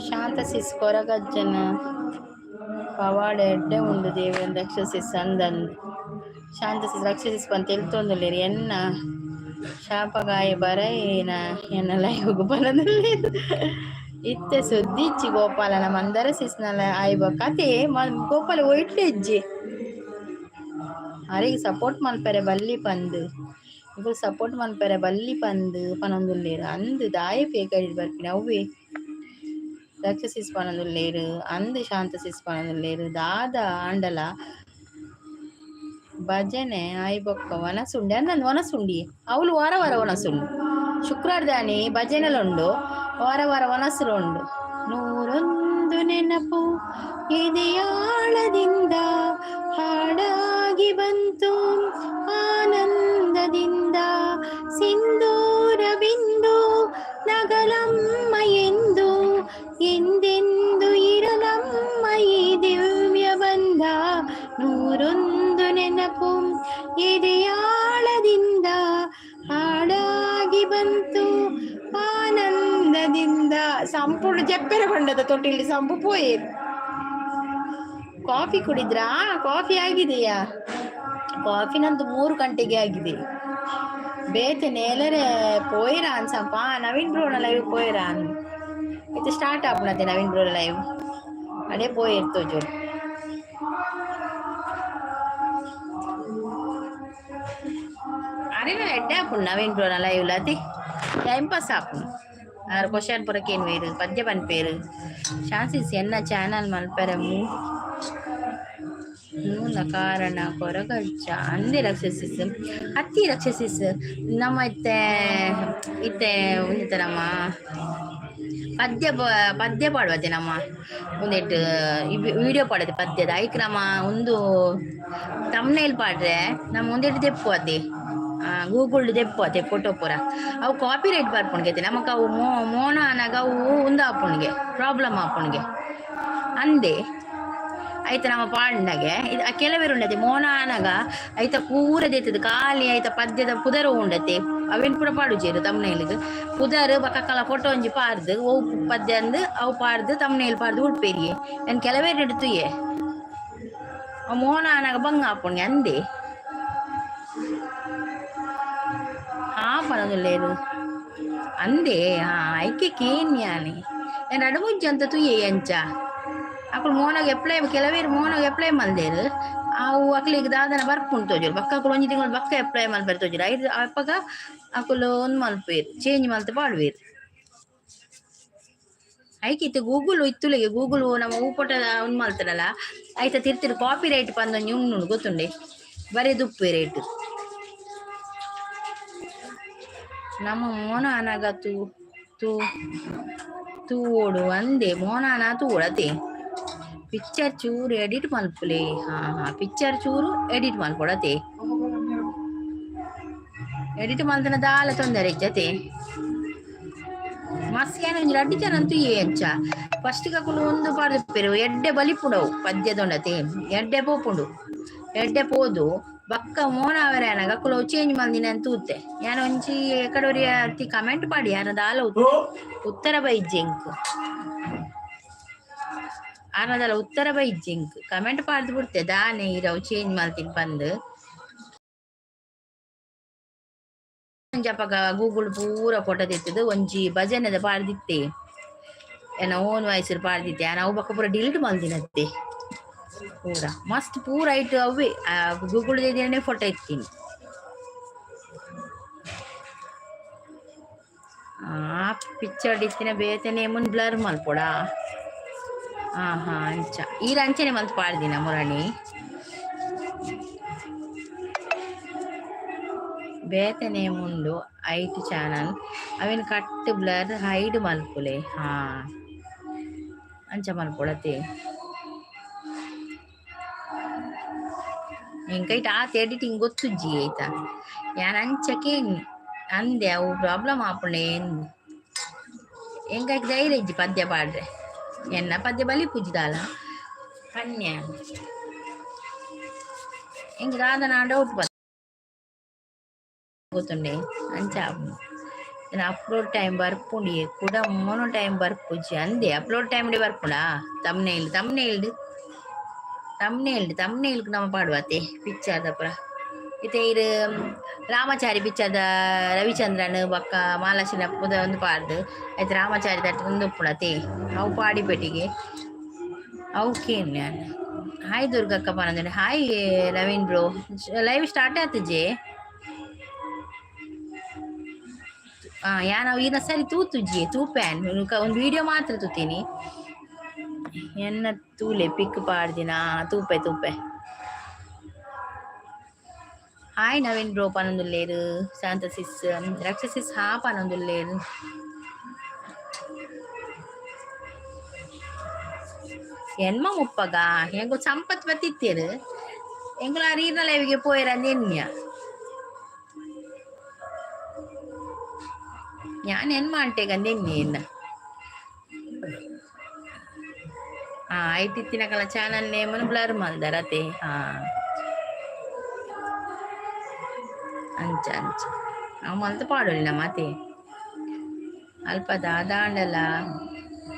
ಶಾಂತ ಸಿಸ್ ಕೊರಗಜ್ಜನ ಪವಾಡ ಎಡ್ಡೆ ಉಂಡು ದೇವಿಯನ್ನು ರಕ್ಷಸಿಸ್ ಅಂದಂದು ಶಾಂತ ಸಿಸ್ ರಕ್ಷಸಿಸ್ ಬಂತ ಎಲ್ತೊಂದುಲ್ಲೇರಿ ಎನ್ನ ಶಾಪಗಾಯ ಬರಏನ ಎನ್ನ ಲೈವ್ಗು ಬರದಲ್ಲೇದು ಇತ್ತೆ ಸುದ್ದಿಚ್ಚಿ ಗೋಪಾಲನ ಮಂದರ ಸಿಸ್ನಲ ಆಯ್ಬ ಕತೆ ಗೋಪಾಲ ಒಯ್ಟ್ಲೆಜ್ಜಿ ಅರೆಗೆ ಸಪೋರ್ಟ್ ಮಲ್ಪರೆ ಬಲ್ಲಿ ಪಂದ್ ಇವು ಸಪೋರ್ಟ್ ಮಲ್ಪರೆ ಬಲ್ಲಿ ಪಂದ್ ಪನೊಂದುಲ್ಲೇರು ಅಂದ್ ದಾಯ ಫೇಕ್ ಬರ್ಪಿನ ಅವ್ವೇ ರಕ್ಷಸಿಸ್ ಪನೊಂದುಲ್ಲೇರು ಅಂದ್ ಶಾಂತ ಸಿಸ್ ಪನೊಂದುಲ್ಲೇರು ದಾದ ಆಂಡಲ ಭಜನೆ ಆಯ್ಬೊಕ್ಕ ವನಸುಂಡಿ ಅಂದಂದು ವನಸುಂಡಿ ಅವಳು ವಾರ ವಾರ ವನಸುಂಡು ಶುಕ್ರವಾರ ದಾನಿ ಭಜನೆಲುಂಡು ವಾರ ವಾರ ವನಸುಲು ಉಂಡು ನೂರೊಂದು ನೆನಪು ಎದೆಯಾಳದಿಂದ ಹಾಡಾಗಿ ಬಂತು ಆನಂದದಿಂದ ಸಿಂಧೂರ ಬಿಂದು ನಗಲಮ್ಮ ಎಂದು ಎಂದೆಂದು ಇರಲಮ್ಮ ಈ ದಿವ್ಯ ಬಂಧ ನೂರೊಂದು ನೆನಪು ಎದೆಯಾಳದಿಂದ ಹಾಡಾಗಿ ಬಂತು ಆನಂದದಿಂದ ದಿನದಿಂದ ಸಂಪೂರ್ಣ ಚೆಪ್ಪೆರ ಬಂಡದ ತೊಟ್ಟಿಲಿ ಸಂಪು ಪೋಯೆ. ಕಾಫಿ ಕುಡಿದ್ರಾ? ಕಾಫಿ ಆಗಿದೆಯಾ? ಕಾಫಿ ನಂದು 3 ಗಂಟೆಗೆ ಆಗಿದೆ. ಬೇತೆ ನೇಲರೆ ಪೋಯಿರಾ ಅನ್ಸಪ್ಪ. ನವೀನ್ ಬ್ರೋನ ಲೈವ್ ಪೋಯಿರಾ ಇದು ಸ್ಟಾರ್ಟ್ ಆಪುನತೆ ನವೀನ್ ಬ್ರೋನ ಲೈವ್ ಅದೇ ಪೋಯಿರ್ತೋ ಜೋ ಅರೆ ಎಡ್ಡೆ ಆಪುಂಡು ನವೀನ್ ಬ್ರೋನ ಲೈವ್ ಲತಿ ಟೈಮ್ ಪಾಸ್ ಆಪುಂಡು. ಆರು ಕ್ವಶನ್ ಪುರಕೇನು ಬೇರು ಪದ್ಯ ಪನ್ಪೇರು ಚಾನ್ಸಸ್ ಎನ್ನ ಚಾನಲ್ ಮಲ್ಪೆರೆ ಮೂಲ ಕಾರಣ ಕೊರಗಜ್ಜ ಅಂದೇ ರಕ್ಷಸಿಸ್ ಹತ್ತಿ ರಕ್ಷಸಿಸ್ ನಮ್ಮ ಇತ್ತೆ ಉಂದಿತ ನಮ್ಮ ಪದ್ಯ ಪಾಡುವತ್ತೆ ನಮ್ಮ ಒಂದೆಟ್ಟು ವಿಡಿಯೋ ಪಾಡತ್ತೆ ಪದ್ಯದ ಐಕ್ ನಮ್ಮ ಒಂದು ತಮ್ನೇಲ್ ಪಾಡ್ರೆ ನಮ್ಮ ಒಂದೆಟ್ಟು ತೆಪ್ಪು ಅದೇ ಗೂಗಲ್ ತೆಪ್ಪು ಅತ್ತೆ ಫೋಟೋ ಪೂರ ಅವು ಕಾಪಿ ರೈಟ್ ಬರ್ಪುಣ್ಗೆ ನಮಕ್ ಅವು ಮೋನ ಅನಾಗ ಅವು ಉಂದ ಆಪುಣ್ಗೆ ಪ್ರಾಬ್ಲಮ್ ಆಪುಣ್ಗೆ ಅಂದೆ ಐತ ನಮ್ಮ ಪಾಡ್ನಾಗೆ ಕೆಲವೇರು ಉಂಡತೆ ಮೋನ ಅನಾಗ ಐತ ಪೂರದೈತದ ಖಾಲಿ ಐತ ಪದ್ಯದ ಪುದರ ಉಂಡತೆ ಅವೇನ್ ಪೂರ ಪಾಡುಜೇರು ತಮ್ನೇಲಿಗೆ ಪುದರ್ ಬಕ್ಕಲ ಫೋಟೋ ಒಂಜಿ ಪಾರ್ದು ಓ ಪದ್ಯ ಅಂದು ಅವು ಪಾರ್ದು ತಮ್ನೇಲ್ ಪಾರ್ದು ಉಡ್ಪೇರಿಯೆ ನಾನು ಕೆಲವೇರು ಎಡ್ತುಯೆ ಮೋನ ಅನಾಗ ಬಂಗ ಆಪುಣ್ಗೆ ಅಂದೆ ಪನದುಲ್ಲೇರು ಅಂದೆ ಐಕೆ ಕೇನ್ಯಾನೆ ನಾನು ಅಡಮುಜ್ಜ ಅಂತ ತುಯ್ಯೆ ಎಂಚ ಅಕ್ಕಳು ಮೋನಾಗ ಎಪ್ಲೈ ಕೆಲವೇರು ಮೋನಾಗ ಎಪ್ಲೈ ಮಲ್ದೇರು ಅವು ಅಕ್ಲಿಗೆ ದಾದನ ಬರ್ಪುಂಡು ತೋಜರು ಬಕ್ಕ ಅಕ್ಕಳು ಒಂಜಿ ತಿಂಗಳು ಬಕ್ಕ ಎಪ್ಲೈ ಮಲ್ಪೇರು ತೋಜರು ಐದು ಅಪ್ಪಗ ಅಕ್ಕಳು ಒಂದು ಮಲ್ಪೇರು ಚೇಂಜ್ ಮಲ್ತೆ ಪಾಡುವೇರು ಐಕಿತ್ತು ಗೂಗಲ್ ಇತ್ತುಲೆಗೆ ಗೂಗಲ್ ನಮ್ಮ ಹೂಪಟ ಒಂದು ಮಲ್ತಾರಲ್ಲ ಆಯ್ತ ತಿರ್ತಿರು ಕಾಪಿ ರೈಟ್ ಪಂದೊಂಜಿ ಉಣ್ಣು ಗೊತ್ತುಂಡೆ ಬರೀ ದುಪ್ಪೆ ರೇಟ್ ನಮ್ಮ ಮೋನ ಅನಾಗ ತೂ ಓಡು ಅಂದೆ ಮೋನಾನ ತೂಡತೆ ಪಿಕ್ಚರ್ ಚೂರು ಎಡಿಟ್ ಮಲ್ಪುಲೆ ಪಿಕ್ಚರ್ ಚೂರು ಎಡಿಟ್ ಮಲ್ಪೊಡತೆ ಎಡಿಟ್ ಮಲ್ತನ ದಾಲ ತೊಂದರೆ ಜತೆ ಮಸ್ಕೇನ ಒಂಜಿ ರಡ್ಡಿ ಜನ ಅಂತೂ ಎಂಚ ಫಸ್ಟ್ ಕಕ್ಕಲು ಒಂದು ಪಾರ್ದೆರು ಎಡ್ಡೆ ಬಲಿಪುಡವು ಪದ್ಯದೊಂಡತೆ ಎಡ್ಡೆ ಪೋಪುಂಡು ಎಡ್ಡೆ ಪೋದು ಬಕ್ಕ ಮೋನಾವರೆ ಅನಾಗ ಅಕ್ಕಲು ಚೇಂಜ್ ಮಲ್ದಿನ ಅಂತ ತೂತೆ ಯಾನ ಒಂಜಿ ಎಕಡೋರಿ ಅತಿ ಕಮೆಂಟ್ ಪಾಡಿ ಯಾನ ದಾಲ ಉತ್ತರ ಬೈಜ್ಜೆಂಕ್ ಆನದಲ್ಲ ಉತ್ತರ ಬೈಜ್ಜೆಂಕ್ ಕಮೆಂಟ್ ಪಾಡ್ದು ಬಿಡ್ತೆ ದಾನೆ ಇರವು ಚೇಂಜ್ ಮಲ್ತಿನ್ ಬಂದು ಜಪಗ ಗೂಗಲ್ ಪೂರ ಫೋಟೋ ತೆತ್ತದು ಒಂಜಿ ಭಜನೆದ ಪಾಡ್ದಿತ್ತೆ ಏನ ಓನ್ ವಾಯ್ಸ್ ಪಾಡ್ದಿತ್ತೆ ನಾವು ಬಕ್ಕ ಪೂರ ಡಿಲೀಟ್ ಮಲ್ದಿನತ್ತೆ ಪೂರ ಮಸ್ತ್ ಪೂರ ಐಟ್ ಅವೇ ಗೂಗಲ್ ದೇನೆ ಫೋಟೋ ಎತ್ತೀನಿ ಪಿಕ್ಚರ್ ಇತ್ತಿನ ಬೇತನೆ ಮುನ್ ಬ್ಲರ್ ಮಲ್ಪೊಡ ಅಂಚ ಈ ರಂಚನೆ ಮಲ್ತ್ ಪಾಡ್ದಿನ ಮುರಣಿ ಬೇತನೆ ಮುಂಡು ಐಟ್ ಚಾನಲ್ ಅವೇನು ಕಟ್ ಬ್ಲರ್ ಹೈಡ್ ಮಲ್ಪುಲೆ ಅಂಚ ಮಲ್ಪೊಡತೆ ಎಂಕೈಟ್ ಆತ ಎಡಿಟಿಂಗ್ ಗೊತ್ತುಜ್ಜಿ ಆಯ್ತಾ ಯಾನ್ ಅಂಚಕ್ಕೆ ಅಂದೆ ಅವು ಪ್ರಾಬ್ಲಮ್ ಆಪುಂಡೆ ಎಂಕೈಕ್ ಧೈರ್ಯ ಇಜ್ಜಿ ಪದ್ಯ ಪಾಡ್ರೆ ಎನ್ನ ಪದ್ಯ ಬಲಿ ಪುಜ್ಜಿದಾಲ ಕನ್ಯಾ ಎಂಕ್ ದಾದನ ಡೌಟ್ ಗೊತ್ತುಂಡೆ ಅಂಚ ಅಪ್ಲೋಡ್ ಟೈಮ್ ಬರ್ಪುಂಡಿ ಕೂಡ ಮೊನೋ ಟೈಮ್ ಬರ್ಪುಜ್ಜಿ ಅಂದೆ ಅಪ್ಲೋಡ್ ಟೈಮ್ ಬರ್ಪುಂಡಾ ತಮ್ನೇಲ್ಡ್ ನಮ್ಮ ಪಾಡುವತ್ತೆ ಪಿಕ್ಚರ್ ಪುರ ಇತ್ತೆ ಇದು ರಾಮಚಾರಿ ಪಿಕ್ಚರ್ದ ರವಿಚಂದ್ರನ್ ಬಕ್ಕ ಮಾಲಾಶಿನ ಪುದ ಒಂದು ಪಾಡ್ದು ಆಯ್ತು ರಾಮಚಾರಿ ತಟ್ಟು ಒಂದು ಉಪ್ಪುಣತೆ ಅವು ಪಾಡಿ ಪೆಟ್ಟಿಗೆ ಅವಕ್ಕೇನು ನಾನು ಹಾಯ್ ದುರ್ಗಕ್ಕ ಪನಂದ್ರೆ hi Naveen bro live start ಆತಜೆ ನಾವು ಈಗ ಸರಿ ತೂತುಜ್ಜಿ ತೂಪ್ಯಾನ್ ಒಂದು ವಿಡಿಯೋ ಮಾತ್ರ ತೂತೀನಿ ಎನ್ನ ತೂಲೆ ಪಿಕ್ ಪಾಡ್ದಿನ ತೂಪೆ ಹಾಯ್ ನವೀನ್ ಬ್ರೋ ಪನೊಂದುಲ್ಲೇರು ಶಾಂತಸಿಸ್ ರಕ್ಷಸಿಸ್ ಪನೊಂದುಲ್ಲೇರು ಎನ್ಮ ಮುಪ್ಪಗ ಹೆಂಗೋ ಸಂಪತ್ ಬತ್ತಿತ್ತೇರು ಎಂಗುಲ ರೀರ್ನ ಲೈವಿಗೆ ಪೋಯಿರಂದು ಎನ್ಯ ഞാൻ എന്മാട്ടേക്കಂದೆ ಎನ್ನ ಐತಿತ್ತಿನಕಲ ಚಾನಲ್ ನೇಮನ್ನು ಬ್ಲರ್ ಮಲ್ದರತೆ ಅಂಚ ಅವು ಮಲ್ತ ಪಾಡೋಲ್ಲ ಮತ್ತೆ ಅಲ್ಪ ದಾದಾಂಡಲ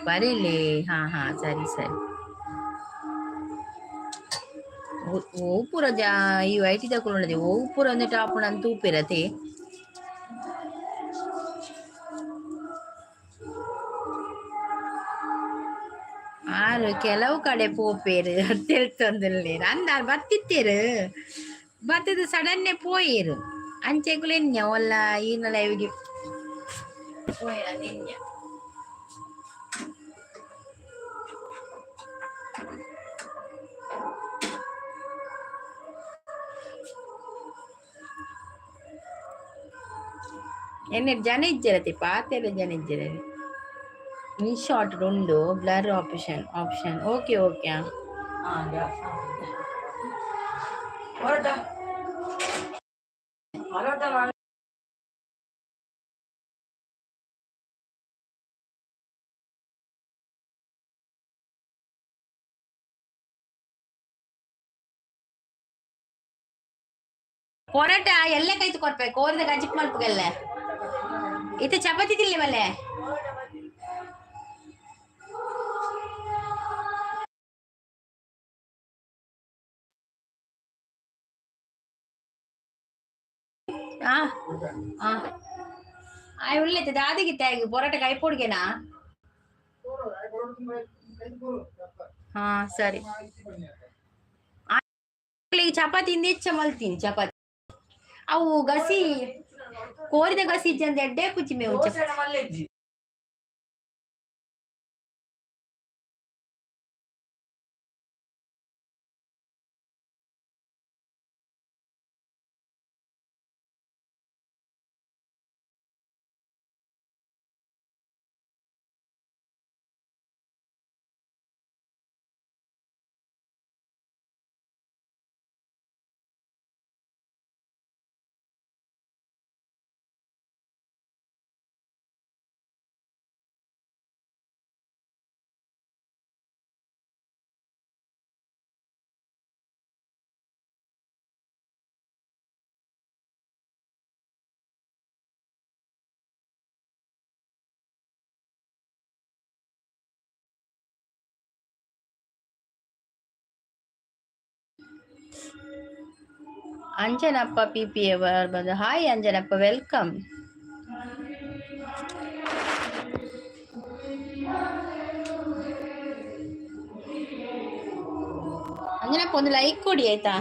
ಬರೀಲಿ. ಹಾ ಹಾ ಸರಿ ಸರಿ. ಓ ಪೂರ ಈ ಐಟಿ ತಗೊಂಡದೆ ಓ ಪೂರ ಒಂದು ಟಾಪ್ ನಾನು ತೂಪಿರತೆ ಆರು ಕೆಲವು ಕಡೆ ಪೋಪೇರು ತಿಳ್ತಂದಿಲ್ಲ ಅಂದ ಬತ್ತಿತ್ತೇರು ಬತ್ತದು ಸಡನ್ನೇ ಪೋಯೇರು ಅಂಚೆಗುಲೆನ್ಯ ಒಲ್ಲ ಈನಲ ಇವಿಗೆ ಪೋಯರ ನೆನ್ಯ ಎನ್ನೆ ಜನ ಇಜ್ಜರತಿ ಪಾತೆರ ಜನ ಇಜ್ಜರತಿ ಈ ಶಾರ್ಟ್ రెండు ಬ್ಲರ್ ಆಪ್ಷನ್ ಓಕೆ ಓಕೆ ಪೊರಟ ಎಲ್ಲ ಕೈತು ಕೊಡ್ಬೇಕು ಕೋರ್ದ ಗಜ್ಜಿಕ್ ಮಲ್ಪಗೆಲ್ಲ ಇತ್ತೆ ಚಪಾತಿ ತಿನ್ಲಿವಲ್ಲೇ ಆ ಆ ಆಯ್ ಉಳ್ಳೈತೆ ದಾದಿಗಿತ್ತೆ ಆಗಿ ಪೊರಟ ಕೈ ಪೋಡ್ಗೆನಾ ಹಾ ಸರಿ ಚಪಾತಿ ಹೆಚ್ಚ ಮಲ್ತೀನಿ ಚಪಾತಿ ಅವು ಗಸಿ ಕೋರಿದ ಗಸಿ ಇಜ್ಜಂದ ಎಡ್ಡೆ ಕುಚ್ಚಿ ಮೇವು ಅಂಜನಪ್ಪ ಪಿಪಿ ಬಂದು ಹಾಯ್ ಅಂಜನಪ್ಪ ವೆಲ್ಕಮ್ ಅಂಜನಪ್ಪ ಒಂದು ಲೈಕ್ ಕೊಡಿ ಆಯ್ತಾ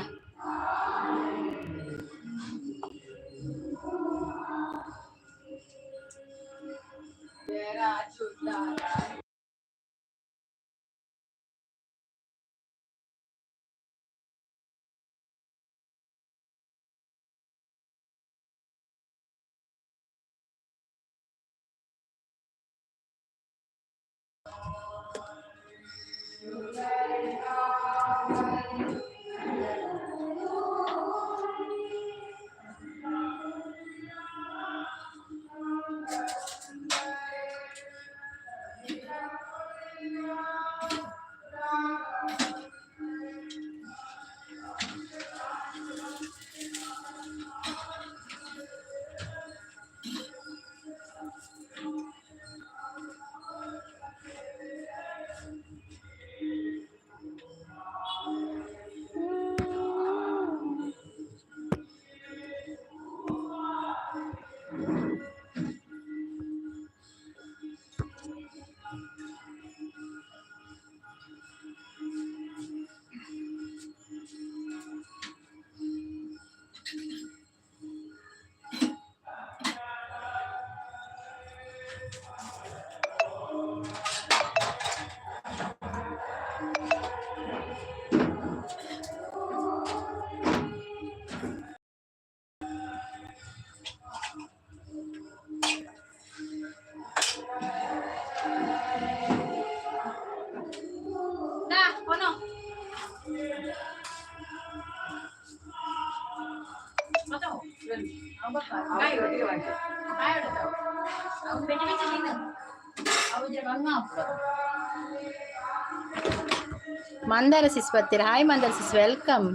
ಮಂದಾರ ಸಿಸ್ ಬತ್ತೀರ ಹಾಯ್ ಮಂದಾರ ಸಿಸ್ ವೆಲ್ಕಮ್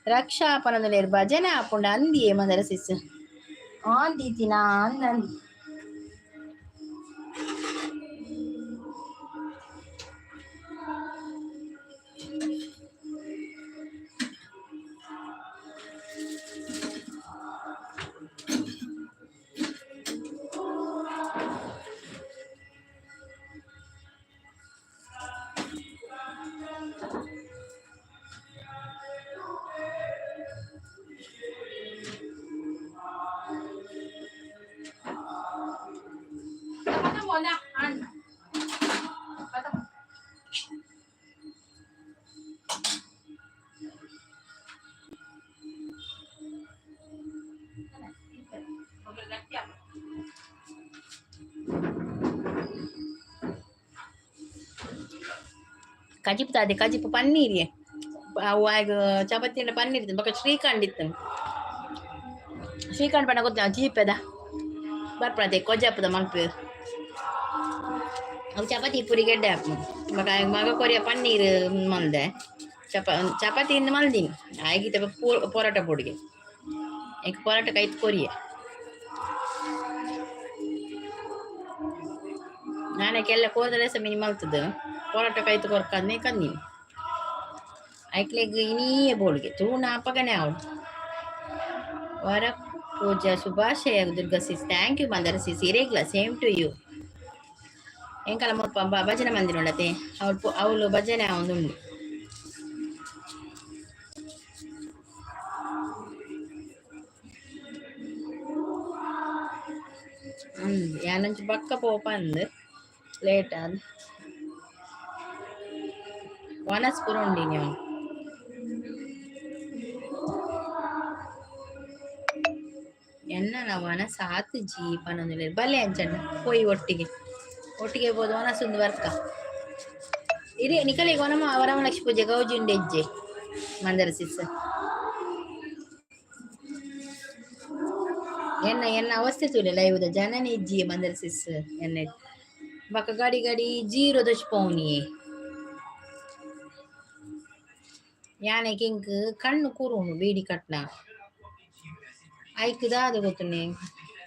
ರಕ್ಷಾ ಪನದಲೇರು ಭಜನೆ ಹಾಪುಂಡ ಅಂದಿಯೇ ಮಂದಾರ ಸಿಸ್ ಆಂದಿತಿನ ಅಂದಿ ಕಜಿಪ್ ತಾದೆ ಕಜಿಪ್ ಪನ್ನೀರ್ ಅವು ಆಗ ಚಪಾತಿ ಪನ್ನೀರ್ ಇತ್ತು ಬಕ್ಕ ಶ್ರೀಖಂಡ್ ಇತ್ತು ಶ್ರೀಖಂಡ್ ಪಣ್ಣ ಗೊತ್ತ ಜೀಪದ ಬರ್ಪಣತೆ ಕೊಜ್ಜಪ್ಪದ ಮಲ್ಪು ಅವು ಚಪಾತಿ ಪುರಿ ಗೆಡ್ಡೆ ಹಾಕು ಮಗ ಕೊರಿಯ ಪನ್ನೀರ್ ಮಲ್ದೆ ಚಪಾತಿಯಿಂದ ಮಲ್ದಿನಿ ಆಗಿತ್ತ ಪೊರೋಟ ಪೊಡಿಗೆ ಈಗ ಪೊರೋಟ ಕೈತ್ ಕೊರಿಯ ನಾನಕ್ಕೆಲ್ಲ ಕೋದಲೆ ಸಹ ಮಿನಿ ಮಲ್ತದ ಪೊರೋಟ ಕೈತ್ ಕೊರ್ಕಂದೆ ಕಂದಿನಿ ಐಕ್ಲೆಗ್ ಇನಿಯೇ ಬೋಳಿಗೆ ತೂಣ ಅಪ್ಪಗನೆ ಅವಳು ವರ ಪೂಜಾ ಶುಭಾಶಯ Durga sis thank you Mandara sis ಇರೇಗ್ಲ ಸೇಮ್ ಟು ಯು ಎಂಕಲ ಮುಲ್ಪ ಭಜನೆ ಮಂದಿರ ಉಂಡತೆ ಅವಳು ಭಜನೆ ಒಂದು ಉಂಡು ಯಾನಂಚು ಪಕ್ಕ ಪೋಪಂದು ಲೇಟ್ ಆದ ವನಸ್ಪುರ ಉಂಡಿ ನೀವು ಎನ್ನ ವನಸ್ ಆತು ಜೀಪನೊಂದು ಬಲೆ ಅಂಚಣ್ಣ ಪೋಯಿ ಒಟ್ಟಿಗೆ ಬೋದು ವನಸೊಂದು ವರ್ಕ ಇರಿ ನಿಕಲಿಗೆ ವರಮಲಕ್ಷ್ಮಿ ಪೂಜೆ ಗೌಜಿ ಉಂಡೆ ಹೆಜ್ಜೆ ಮಂದರ ಸಿಸ್ ಎನ್ನ ಅವಸ್ಥೆ ತೂಲೆ ಲೈವ್ದ ಜನನೇ ಇಜ್ಜಿ ಮಂದರ ಸಿಸ್ ಎನ್ನ ಬಕ್ಕ ಗಡಿ ಜೀರೋ ದೋಚ್ಪೌನಿ ಯಾನೆ ಕಿಂಕ್ ಕಣ್ಣು ಕೂರುಣು ಬೀಡಿ ಕಟ್ನ ಐಕ್ ದಾದ ಗೊತ್ತುನೆ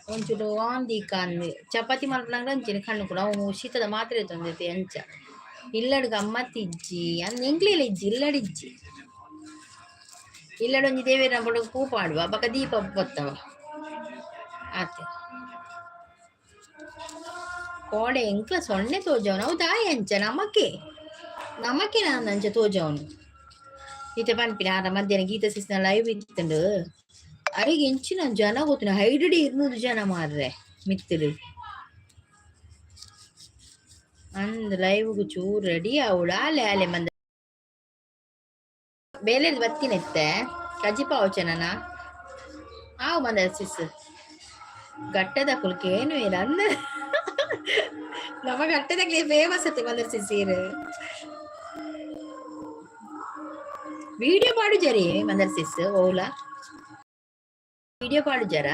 ಒಂಚೂರು ಆಂದಿ ಕಾಂದು ಚಪಾತಿ ಮಲ್ಪನಂಗ ಅಂಚಿನ ಕಣ್ಣು ಕೂಡ ಅವು ಶೀತದ ಮಾತ್ರೆ ತಂದೈತೆ ಅಂಚ ಇಲ್ಲಡ್ ಗಮ್ಮತ್ತಿಜ್ಜಿ ಅಂದ್ ಎಂಕ್ಲೆಲ್ಲ ಇಜ್ಜಿ ಇಲ್ಲಡಿಜ್ಜಿ ಇಲ್ಲಡೊಂಜಿ ದೇವೇರ ಬಡ ಕೂಪಾಡುವ ಬಕ್ಕ ದೀಪ ಬತ್ತವ ಆತೆ ಕೋಡೆ ಎಂಕ್ಲ ಸೊನ್ನೆ ತೋಜವನು ಅವು ದಾಯಿ ಅಂಚ ನಮಕ್ಕೆ ನಾನು ಅಂಚ ತೋಜವನು ಈತ ಪನ್ಪಿನ ಆರ ಮಧ್ಯಾಹ್ನ ಗೀತ ಸಿಸ್ನ ಲೈವ್ ಇತ್ತಂಡು ಅರೆಗೆ ಎಂಚಿನ ಜನ ಗೊತ್ತಿನ ಹೈಡಡಿ 200 ಜನ ಮಾರ್ರೆ ಮಿತ್ತರು ಅಂದ್ ಲೈವ್ಗು ಚೂರು ರೆಡಿ ಅವಳ ಆಲೆ ಮಂದ ಬೇಲೆದು ಬತ್ತಿನೆತ್ತೆ ಕಜಿಪಾವಚನನ ಆವು ಮಂದ ಸಿಸ್ ಗಟ್ಟದ ಕುಲ್ಕೆ ಏನು ಇಲ್ಲ ಅಂದ ನಮ್ಮ ಗಟ್ಟದಾಗ್ಲಿ ಫೇಮಸ್ ಅತ್ತೆ ಮಂದರ್ ಸಿಸೀರ್ వీడియో పాడు జరి మందర్ సిస్ ఓలా వీడియో పాడు జరా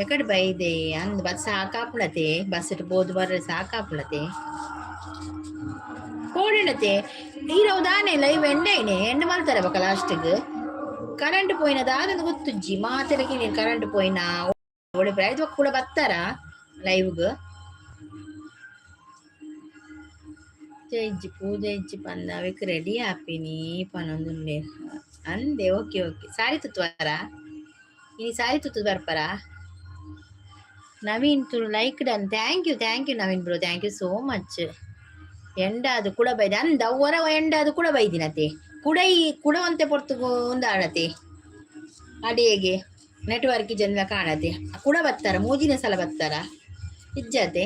ఎక్కడ బైదే అంద బస్ సాకాపులతే బస్ ಬೋದು ಬರ್ರೆ ಸಾಕಾಪುಲತೆ ಕೋಡಿಡತೆ ಈರವು ದಾನೆ ಲೈವ್ ಎಂಡೈನೆ ಎಂಡ ಮಲ್ತಾರೆ ಬಕ ಲಾಸ್ಟ್ಗ್ ಕರೆಂಟ್ ಪೋಯಿನದ ಅದನ್ನು ಗೊತ್ತುಜ್ಜಿ ಮಾತೆರಗಿ ನೀನು ಕರೆಂಟ್ ಪೋಯಿನ ಒಳ್ಳೆ ಪ್ರೈದ್ ಕೂಡ ಬತ್ತಾರ ಲೈವ್ಗ್ ಪೂಜೆ ಇಜ್ಜಿ ಪಂದ ಅವಕ್ಕೆ ರೆಡಿ ಆಪಿನಿ ಪನೊಂದುಂಡೆ ಅಂದೆ ಓಕೆ ಸಾರಿ ತುತ್ತುವಾರ ಇನಿ ಸಾರಿ ತುತ್ತು ಬರ್ಪರ ನವೀನ್ ತು like done thank you Naveen bro thank you so much ಎಂಡಾದು ಕೂಡ ಬೈದೆ ಅಂದ ಅವರ ಎಂಡಾದು ಕೂಡ ಬೈದಿನತೆ ಕುಡವಂತೆ ಪೊರ್ತುಗು ಒಂದಾಡತೆ ಅಡಿಗೆಗೆ ನೆಟ್ವರ್ಕ್ ಜನ ಕಾಣತೆ ಕೂಡ ಬತ್ತಾರ ಮೂಜಿನ ಸಲ ಬತ್ತಾರ ಇಜ್ಜತೆ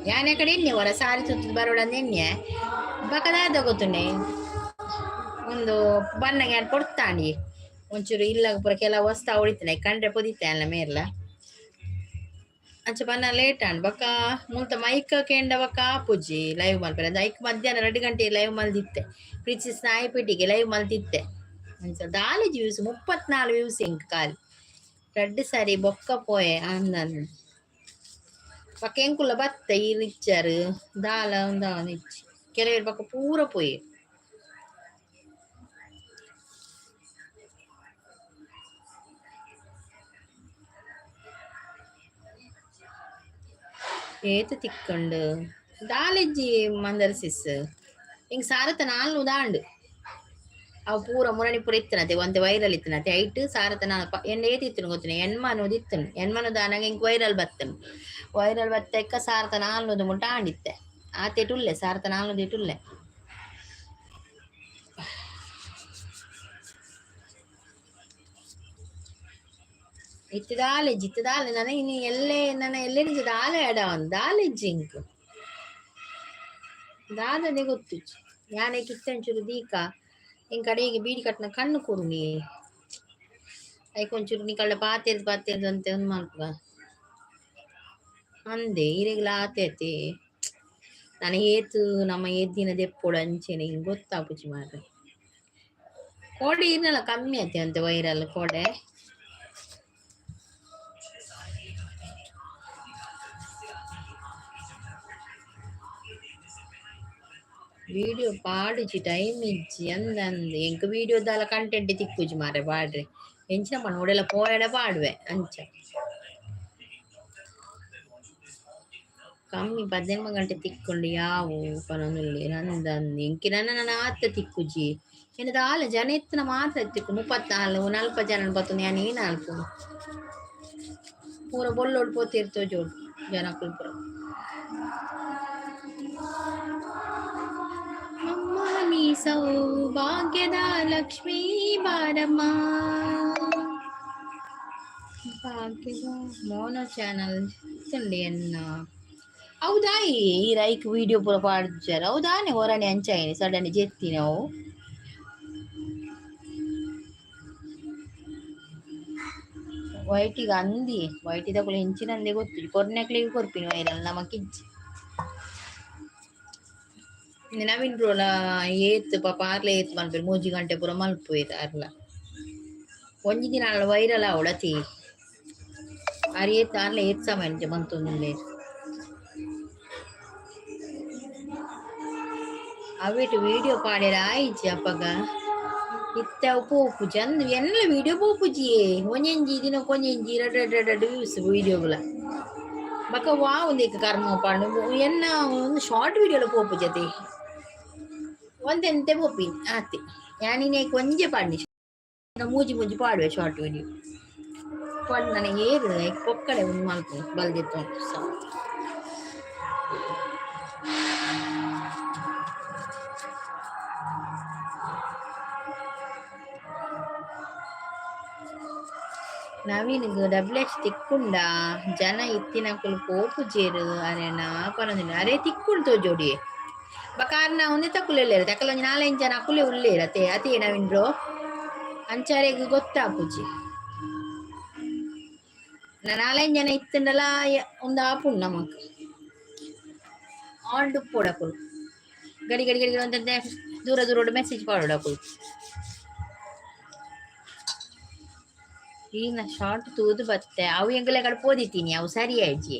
ಯಾನೆ ಕಡೆ ಎಣ್ಣೆ ಹೊರ ಸಾರಿ ತುತ್ತು ಬರೋಡಂದು ಎಣ್ಣೆ ಬಕದಾದ ಗೊತ್ತುಂಡೆ ಒಂದು ಬಣ್ಣಗೆ ಕೊಡ್ತಾಂಡಿ ಒಂಚೂರು ಇಲ್ಲ ಪೂರ ಕೆಲವು ವಸ್ತು ಉಳಿತಾನೆ ಕಂಡ್ರೆ ಪೊದಿತ್ತೆ ಅಲ್ಲ ಮೇರ್ಲ ಅಂಚ ಬನ್ನ ಲೇಟ್ ಆಂಡ್ ಬಕ್ಕ ಮುಂತ ಮೈಕ್ ಕೆಂಡ ಬಕ್ಕ ಆಪುಜಿ ಲೈವ್ ಮಲ್ಪರೆ ಅದು ಐಕ್ ಮಧ್ಯಾಹ್ನ 2 ಗಂಟೆ ಲೈವ್ ಮಲ್ದಿತ್ತೆ ಪ್ರೀತಿ ಸ್ನಾಯಿಪಿಟಿಗೆ ಲೈವ್ ಮಲ್ತಿತ್ತೆ ಅಂಚ ದಾಲಿ ವ್ಯೂಸ್ 34 ವ್ಯೂಸ್ ಇಂಕ್ ಕಾಲಿ 2 ಸಾರಿ ಬೊಕ್ಕ ಪೋಯೆ ಅಂದನ್ ಬಕ್ಕ ಎಂಕುಲ್ಲ ಬತ್ತ ಈ ರಿಚ್ಚರ್ ದಾಲ ಒಂದ ನಿಚ್ಚಿ ಕೆಲವೇರು ಬಕ್ಕ ಪೂರ ಪೋಯೆ ಏತ ತಿಕ್ಕಂಡು ದಾಲೆಜ್ಜಿ ಮಂದರ್ ಸಿಸ್ ಹಿಂಗ್ ಸಾರತ ನಾಲ್ನು ದಾಂಡು ಅವು ಪೂರ ಮುರಣಿ ಪೂರ ಇತ್ತನತೆ ಒಂತೆ ವೈರಲ್ ಇತ್ತನತೆ ಐಟ್ ಸಾರತ ನಾನು ಎಣ್ಣೆ ಏತಿ ಇತ್ತನು ಗೊತ್ತಿನ ಎನ್ಮನೋದು ಇತ್ತನು ಎನ್ಮನು ದಾನಾಗ ಹಿಂಗೆ ವೈರಲ್ ಬತ್ತಕ್ಕ ಸಾರತ ನಾಲ್ನೋದು ಮುಟ್ಟ ಆಂಡಿತ್ತೆ ಆತೆ ಟುಲ್ಲೆ ಸಾರತ ನಾಲ್ನೋದು ಇಟುಲ್ಲೆ ಇತ್ತದಾಲೆ ನನಗೆ ಇನ್ನು ಎಲ್ಲೇ ನನ್ನ ಎಲ್ಲೆನಿಂದ ದಾಲೆ ಅಡ ಒಂದು ದಾಲೆ ಜಿಂಕ್ ದಾದನೆ ಗೊತ್ತು ಯಾನೆ ಕಿತ್ತಂಚೂರು ದೀಕ ಹಿಂಗೆ ಕಡೆಗೆ ಬೀಡಿ ಕಟ್ನ ಕಣ್ಣು ಕೊಡು ನೀ ಐಕೊಂಚೂರು ನೀ ಕಳ್ಳ ಪಾತೆರ್ದು ಅಂತ ಒಂದು ಮಾಡ್ಕ ಅಂದೆ ಇರೆಗ್ಲ ಆತೈತಿ ನನಗೆ ಏತು ನಮ್ಮ ಏದಿನ ದೆಪ್ಪೋಡು ಅಂಚೆನೆ ಹಿಂಗೆ ಗೊತ್ತಾಪುಜಿ ಮಾರ್ರೆ ಕೋಡೆ ಇರ್ನಲ್ಲ ಕಮ್ಮಿ ಆಯ್ತು ಅಂತೆ ವೈರಲ್ ಕೋಡೆ வீடியோ பாடுச்சு டைம் இச்சு அந்த அந்த எங்க வீடியோதால கண்டென்ட் திக்குச்சு மாற பாடுறேன் எஞ்சின பண்ண உடல போயிட பாடுவேன் ಅಂಚ ಕಮ್ಮಿ 18 ಗಂಟೆ ತಿಕ್ಕೊಂಡು ಯಾವು ಪನೊಂದುಳ್ಳಿ ನಂದಂದು ಎಂಕಿ ನನ್ನ ಆತ ತಿಕ್ಕುಜಿ ಏನದ ಆಲ ಜನ ಎತ್ತನ ಮಾತ್ರ ತಿಕ್ಕು 34 40 ಜನ ಬತ್ತು ನಾನು ಏನು ಅಲ್ಪ ಪೂರ ಬೊಲ್ಲೋಡ್ ಪೋತಿರ್ತೋ ಜೋಡು ಜನ ಕುಲ್ಪುರ ನೀ ಸೌಭಾಗ್ಯದ ಲಕ್ಷ್ಮೀ ಬಾರಮ್ಮ ಭಾಗ್ಯದ ಮೋನೋ ಚಾನಲ್ ತಿಂಡಿ ಅನ್ನ ಹೌದಾ ಈ ರೈಕ್ ವಿಡಿಯೋ ಪೂರ ಪಾಡ್ಜಾರ ಹೌದಾನೆ ಹೊರನೆ ಅಂಚಾಯಿನಿ ಸಡನ್ ಜೆತ್ತಿ ನಾವು ವೈಟಿಗೆ ಅಂದಿ ವೈಟಿದ ಕೂಡ ಹೆಂಚಿನಂದೇ ಗೊತ್ತು ಕೊರ್ನೆಕ್ಲಿಗೆ ಕೊರ್ಪಿನಿ ವೈರಲ್ ನಮಕಿಜ್ಜಿ ನವೀನ್ ರೋಲ ಏತ್ ಪಾಪ ಆರ್ಲೆ ಏತ್ ಮಲ್ಪೇರು 3 ಗಂಟೆ ಪೂರ ಮಲ್ಪೋಯ್ತು ಅರ್ಲ ಒಂಜಿ ದಿನ ಅಲ್ಲ ವೈರಲ್ ಅವಳತಿ ಆರ್ ಏತ್ ಆರ್ಲೆ ಏತ್ ಸಮಯ ಬಂತೊಂದುಲ್ಲೆ ಅವಿಟ್ಟು ವಿಡಿಯೋ ಪಾಡ್ಯಾರ ಆಯ್ಜಿ ಅಪ್ಪಗ ಇತ್ತ ಪೋಪುಜಿ ಅಂದ್ ಎಲ್ಲ ವಿಡಿಯೋ ಪೋಪುಜಿಯೇ ಒಂಜಂಜಿ ದಿನ ಕೊಂಜಂಜಿ ಎರಡು ವ್ಯೂಸ್ ವಿಡಿಯೋಗಳ ಬಕ ವಾವ್ ದೇಕ ಕರ್ಮ ಪಾಡು ಎನ್ನ ಒಂದು ಶಾರ್ಟ್ ವಿಡಿಯೋಲ ಪೋಪುಜತೆ ಒಂದೆಂತೆ ಪೋಪಿನ್ ಆತೆ ಯಾನಿನೇ ಕೊಂಜೆ ಪಾಡ್ನಿ ಮೂಜಿ ಪಾಡುವೆ ಶಾರ್ಟ್ ವಿಡಿಯೋ ಪಾಡು ನನಗೆ ಏರು ಪೊಕ್ಕಡೆ ಒಂದು ಮಲ್ಪು ಬಲ್ದಿತ್ತು ನವೀನ್ಗೆ ಡಬ್ಲ್ಯೂಎಚ್ ತಿಕ್ಕುಂಡ ಜನ ಇತ್ತಿನ ಕುಲು ಪೋಪು ಜೇರು ಅರೆನ ಪರದಿನ ಅರೆ ತಿಕ್ಕುಂಡು ತೋಜೋಡಿ ಬಕಾರ್ನ ಒಂದೇ ತಕ್ಕುಲೆಲ್ಲೇರು ತಕ್ಕಲ ಒಂಜಿ 4-5 ಜನ ಅಕುಲೆ ಉಳ್ಳೇರು ಅದೇ ನವೀನ್ ಬ್ರೋ ಅಂಚಾರೆಗೆ ಗೊತ್ತಾಪುಜಿ 4-5 ಜನ ಇತ್ತಂಡಲ ಒಂದು ಆಪುಂಡು ನಮಕ್ ಆಂಡು ಪೋಡಕುಲು ಗಡಿ ಅಂತಂದೆ ದೂರ ಮೆಸೇಜ್ ಪಾಡೋಡಕುಲು ಈಗ ಶಾರ್ಟ್ ತೂದು ಬತ್ತೆ ಅವು ಎಂಗಲೆ ಕಡೆ ಪೋದಿತ್ತೀನಿ ಅವು ಸರಿ ಆಯ್ಜಿ